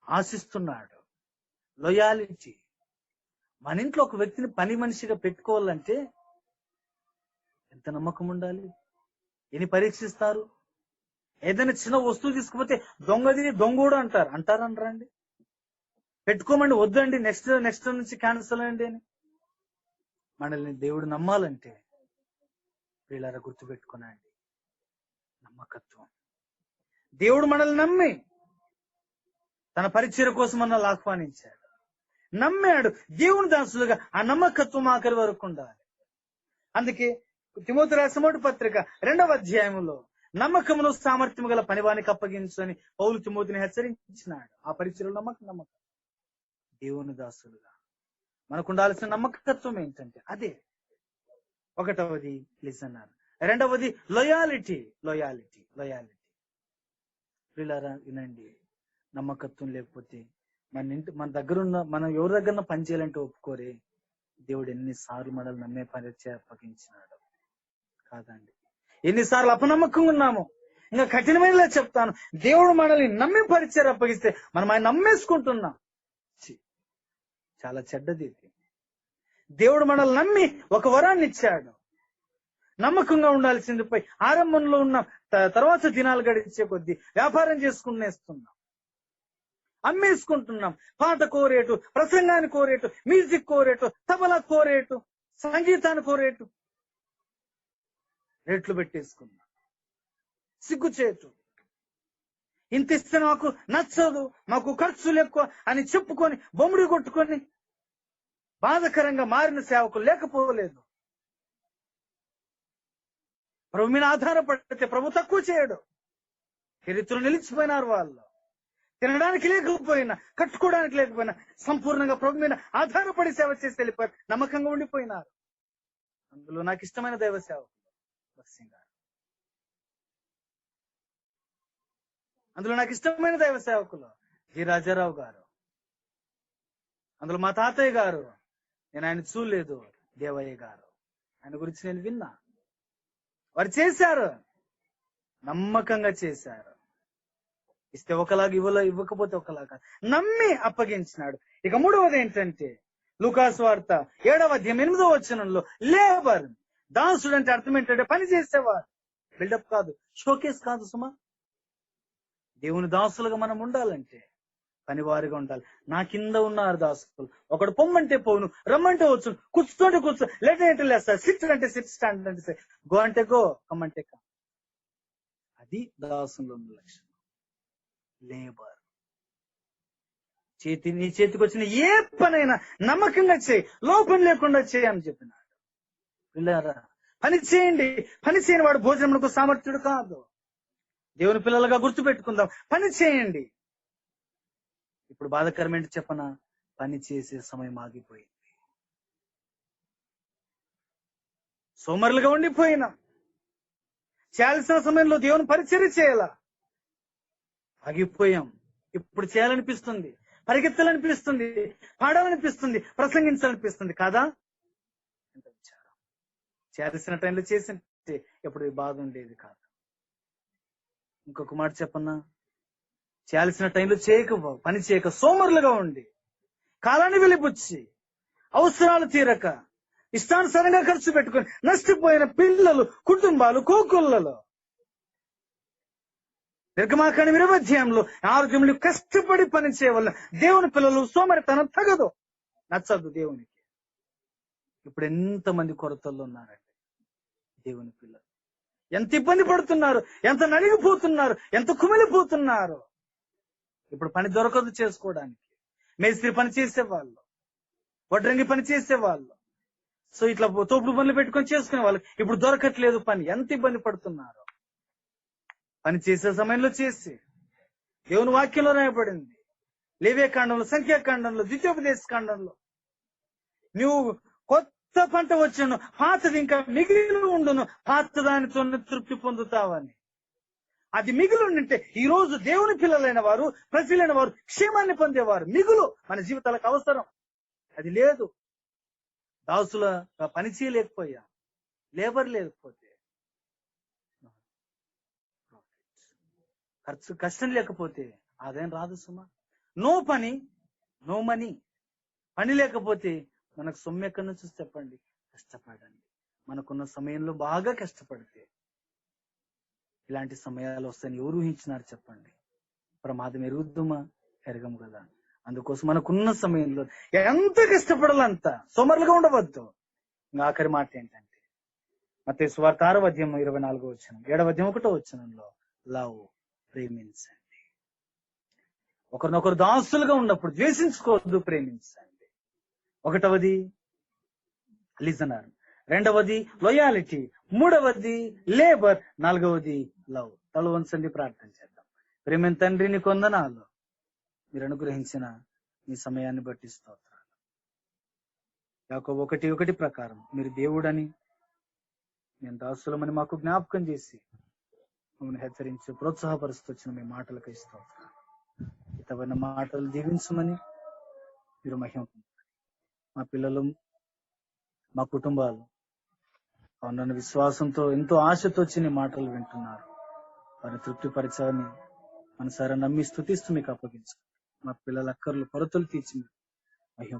ఆశిస్తున్నాడు. లాయాలిటీ. మన ఇంట్లో ఒక వ్యక్తిని పని మనిషిగా పెట్టుకోవాలంటే ఎంత నమ్మకం ఉండాలి? ఎన్ని పరీక్షిస్తారు? ఏదైనా చిన్న వస్తువు తీసుకుపోతే దొంగది దొంగోడు అంటారండి. పెట్టుకోమండి, వద్దండి, నెక్స్ట్ నుంచి క్యాన్సిల్ అండి అని. మనల్ని దేవుడు నమ్మాలంటే వీళ్ళారా గుర్తుపెట్టుకున్నాండి, నమ్మకత్వం. దేవుడు మనల్ని నమ్మి తన పరిచర్య కోసం మనల్ని ఆహ్వానించాడు. నమ్మాడు. దేవుని దాసులుగా ఆ నమ్మకత్వం ఆఖరి వరకు ఉండాలి. అందుకే తిమోతి రాసిన మొదటి పత్రిక 2వ అధ్యాయంలో నమ్మకమును సామర్థ్యము గల పనివానికి అప్పగించని పౌలు తిమోతిని హెచ్చరించినాడు. ఆ పరిచయలో నమ్మకం దేవుని దాసులుగా మనకు ఉండాల్సిన నమ్మకత్వం ఏంటంటే అదే. 1వది లిసనర్, 2వది లాయాలిటీ. ప్రియులారా వినండి, నమ్మకత్వం లేకపోతే మన దగ్గర ఉన్న మనం ఎవరి దగ్గర పని చేయాలంటే ఒప్పుకోరే. దేవుడు ఎన్నిసార్లు మనల్ని నమ్మే పరిచయ అప్పగించినాడు కాదండి. ఎన్నిసార్లు అపనమ్మకంగా ఉన్నాము. ఇంకా కఠినమైన చెప్తాను, దేవుడు మనల్ని నమ్మి పరిచయం అప్పగిస్తే మనం ఆయన నమ్మేసుకుంటున్నాం. చాలా చెడ్డది. దేవుడు మనల్ని నమ్మి ఒక వరాన్ని ఇచ్చాడు. నమ్మకంగా ఉండాల్సింది పోయి ఆరంభంలో ఉన్న తర్వాత దినాలు గడిచే కొద్దీ వ్యాపారం చేసుకునేస్తున్నాం, అమ్మేసుకుంటున్నాం. పాట కోరేటు, ప్రసంగాన్ని కోరేటు, మ్యూజిక్ కోరేటు, తబలా కోరేటు, సంగీతాన్ని కోరేటు రేట్లు పెట్టేసుకున్నాం. సిగ్గుచేటు. ఇంత ఇస్తే నాకు నచ్చదు, మాకు ఖర్చులు ఎక్కువ అని చెప్పుకొని బొమ్మిడి కొట్టుకొని బాధకరంగా మారిన సేవకులు లేకపోలేదు. ప్రభు మీద ఆధారపడితే ప్రభు తక్కువ చేయడు. చరిత్రలు నిలిచిపోయినారు వాళ్ళు. తినడానికి లేకపోయినా, కట్టుకోవడానికి లేకపోయినా సంపూర్ణంగా ప్రభు మీద ఆధారపడి సేవ చేసి వెళ్ళిపోయారు. నమ్మకంగా ఉండిపోయినారు. అందులో నాకు ఇష్టమైన దైవ సేవకులు భక్సింగ్ గారు. అందులో నాకు ఇష్టమైన దైవ సేవకులు జి రాజారావు గారు. అందులో మా తాతయ్య గారు, నేను ఆయన చూడలేదు, దేవయ్య గారు. ఆయన గురించి నేను విన్నా. వారు చేశారు, నమ్మకంగా చేశారు. ఇస్తే ఒకలాగా ఇవ్వకపోతే ఒకలాగా నమ్మి అప్పగించినాడు. ఇక 3వది ఏంటంటే లూకాసు వార్త 7వ అధ్యాయం 8వ వచనంలో లేబర్. దాసుడు అంటే అర్థం ఏంటంటే పని చేసేవారు. బిల్డప్ కాదు, షోకేస్ కాదు సుమా. దేవుని దాసులుగా మనం ఉండాలంటే పనివారిగా ఉండాలి. నా కింద ఉన్నారు దాసులు. ఒకడు పొమ్మంటే పోను, రమ్మంటే వచ్చు, కూర్చుంటే కూర్చో, లేట్ అంటే లేస్తారు, సిట్ అంటే సిట్, స్టాండ్ అంటే గో అంటే గో, కమ్మంటే కమ్. అది దాసులో ఉన్న లక్షణం. లేబర్. నీ చేతికి వచ్చిన ఏ పనైనా నమ్మకంగా చేయి, లోపం లేకుండా చేయి అని చెప్పినాడు. పిల్లరా, పని చేయండి. పని చేయని వాడు భోజనమునకు సామర్థ్యుడు కాదు. దేవుని పిల్లలుగా గుర్తు పెట్టుకుందాం. పని చేయండి. ఇప్పుడు బాధకరమైన చెప్పన, పని చేసే సమయం ఆగిపోయింది. సోమరులుగా ఉండిపోయినా చేయాల్సిన సమయంలో దేవుని పరిచర్య చేయాలా, ఆగిపోయాం. ఇప్పుడు చేయాలనిపిస్తుంది, పరిగెత్తాలనిపిస్తుంది, పాడాలనిపిస్తుంది, ప్రసంగించాలనిపిస్తుంది కాదా? ఎంత విచారం. చేయాల్సిన టైంలో చేసింటే ఎప్పుడు బాధ ఉండేది కాదు. ఇంకొక మాట చెప్పన్నా, చేయాల్సిన టైంలో పని చేయక సోమరులుగా ఉండి, కాలాన్ని వెలిపుచ్చి, అవసరాలు తీరక, ఇష్టానుసారంగా ఖర్చు పెట్టుకొని నష్టపోయిన పిల్లలు, కుటుంబాలు, కోకొల్లలో నిర్గమాకాండ 20వ అధ్యాయంలో ఆరోగ్యములు కష్టపడి పని చేయవల్ల దేవుని పిల్లలు సోమరితనం తగదు, నచ్చదు దేవునికి. ఇప్పుడు ఎంతమంది కొరతల్లో ఉన్నారండి దేవుని పిల్లలు. ఎంత ఇబ్బంది పడుతున్నారు, ఎంత నలిగిపోతున్నారు, ఎంత కుమిలిపోతున్నారు. ఇప్పుడు పని దొరకదు చేసుకోవడానికి. మేస్త్రి పని చేసేవాళ్ళు, వడ్రంగి పని చేసేవాళ్ళు, సో ఇట్లా తోపుడు పనులు పెట్టుకొని చేసుకునే వాళ్ళు ఇప్పుడు దొరకట్లేదు పని. ఎంత ఇబ్బంది పడుతున్నారు. పని చేసే సమయంలో చేసి, దేవుని వాక్యంలో రాయబడింది, లేవే కాండంలో, సంఖ్యాకాండంలో, ద్వితీయోపదేశ కాండంలో, నువ్వు కొత్త పంట వచ్చును, పాతది ఇంకా మిగిలి ఉండును, పాత దానితో తృప్తి పొందుతావని. అది మిగులు ఉంటే ఈ రోజు దేవుని పిల్లలైన వారు, ప్రజలైన వారు క్షేమాన్ని పొందేవారు. మిగులు మన జీవితాలకు అవసరం. అది లేదు. దాసుల పని చేయలేకపోయా, లేబర్ లేకపోతే, కష్టం లేకపోతే ఆదాయం రాదు సుమా. నో పని, నో మనీ. పని లేకపోతే మనకు సొమ్ము ఎక్కడి నుంచి చెప్పండి? కష్టపడండి. మనకున్న సమయంలో బాగా కష్టపడితే ఇలాంటి సమయాలు వస్తాయని ఎవరు ఊహించినారు చెప్పండి? ప్రమాదం ఎరుగుద్దుమా? ఎరగము కదా. అందుకోసం మనకున్న సమయంలో ఎంత కష్టపడాలంత సోమరులుగా ఉండవద్దు. ఇంకా ఆఖరి మాట ఏంటంటే మత్తయి సువార్త 6వ అధ్యాయం 24వ వచనం, 7వ అధ్యాయం 1వ వచనంలో లవ్, ప్రేమించండి. ఒకరినొకరు దాసులుగా ఉన్నప్పుడు ద్వేషించుకోవద్దు, ప్రేమించండి. ఒకటవది లిజనర్, రెండవది లాయాలిటీ, మూడవది లేబర్, నాలుగవది లవ్. తల వంచండి, ప్రార్థన చేద్దాం. ప్రేమ తండ్రిని కొందనాలు, మీరు అనుగ్రహించిన మీ సమయాన్ని బట్టి స్తోత్రాలు. యాకోబు 1:1 ప్రకారం మీరు దేవుడని, నేను దాసులమని మాకు జ్ఞాపకం చేసి మమ్మల్ని హెచ్చరించి ప్రోత్సాహపరుస్తూ వచ్చిన మీ మాటలకు స్తోత్రాలు. ఇతవైన మాటలు దీవించమని మీరు మహిమ. మా పిల్లలు, మా కుటుంబాలు అవునన్న విశ్వాసంతో ఎంతో ఆశతో వచ్చి నీ మాటలు వింటున్నారు. వారిని తృప్తిపరచాలని మనసారా నమ్మి స్తుతిస్తూ మీకు అప్పగించు. మా పిల్లల అక్కర్లు కొరతలు తీర్చి మహిమ.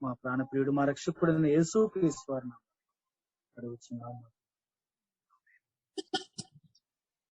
మా ప్రాణప్రియుడు, మా రక్షకుడైన యేసు క్రీస్తు వారిని అడుగుచున్నాము.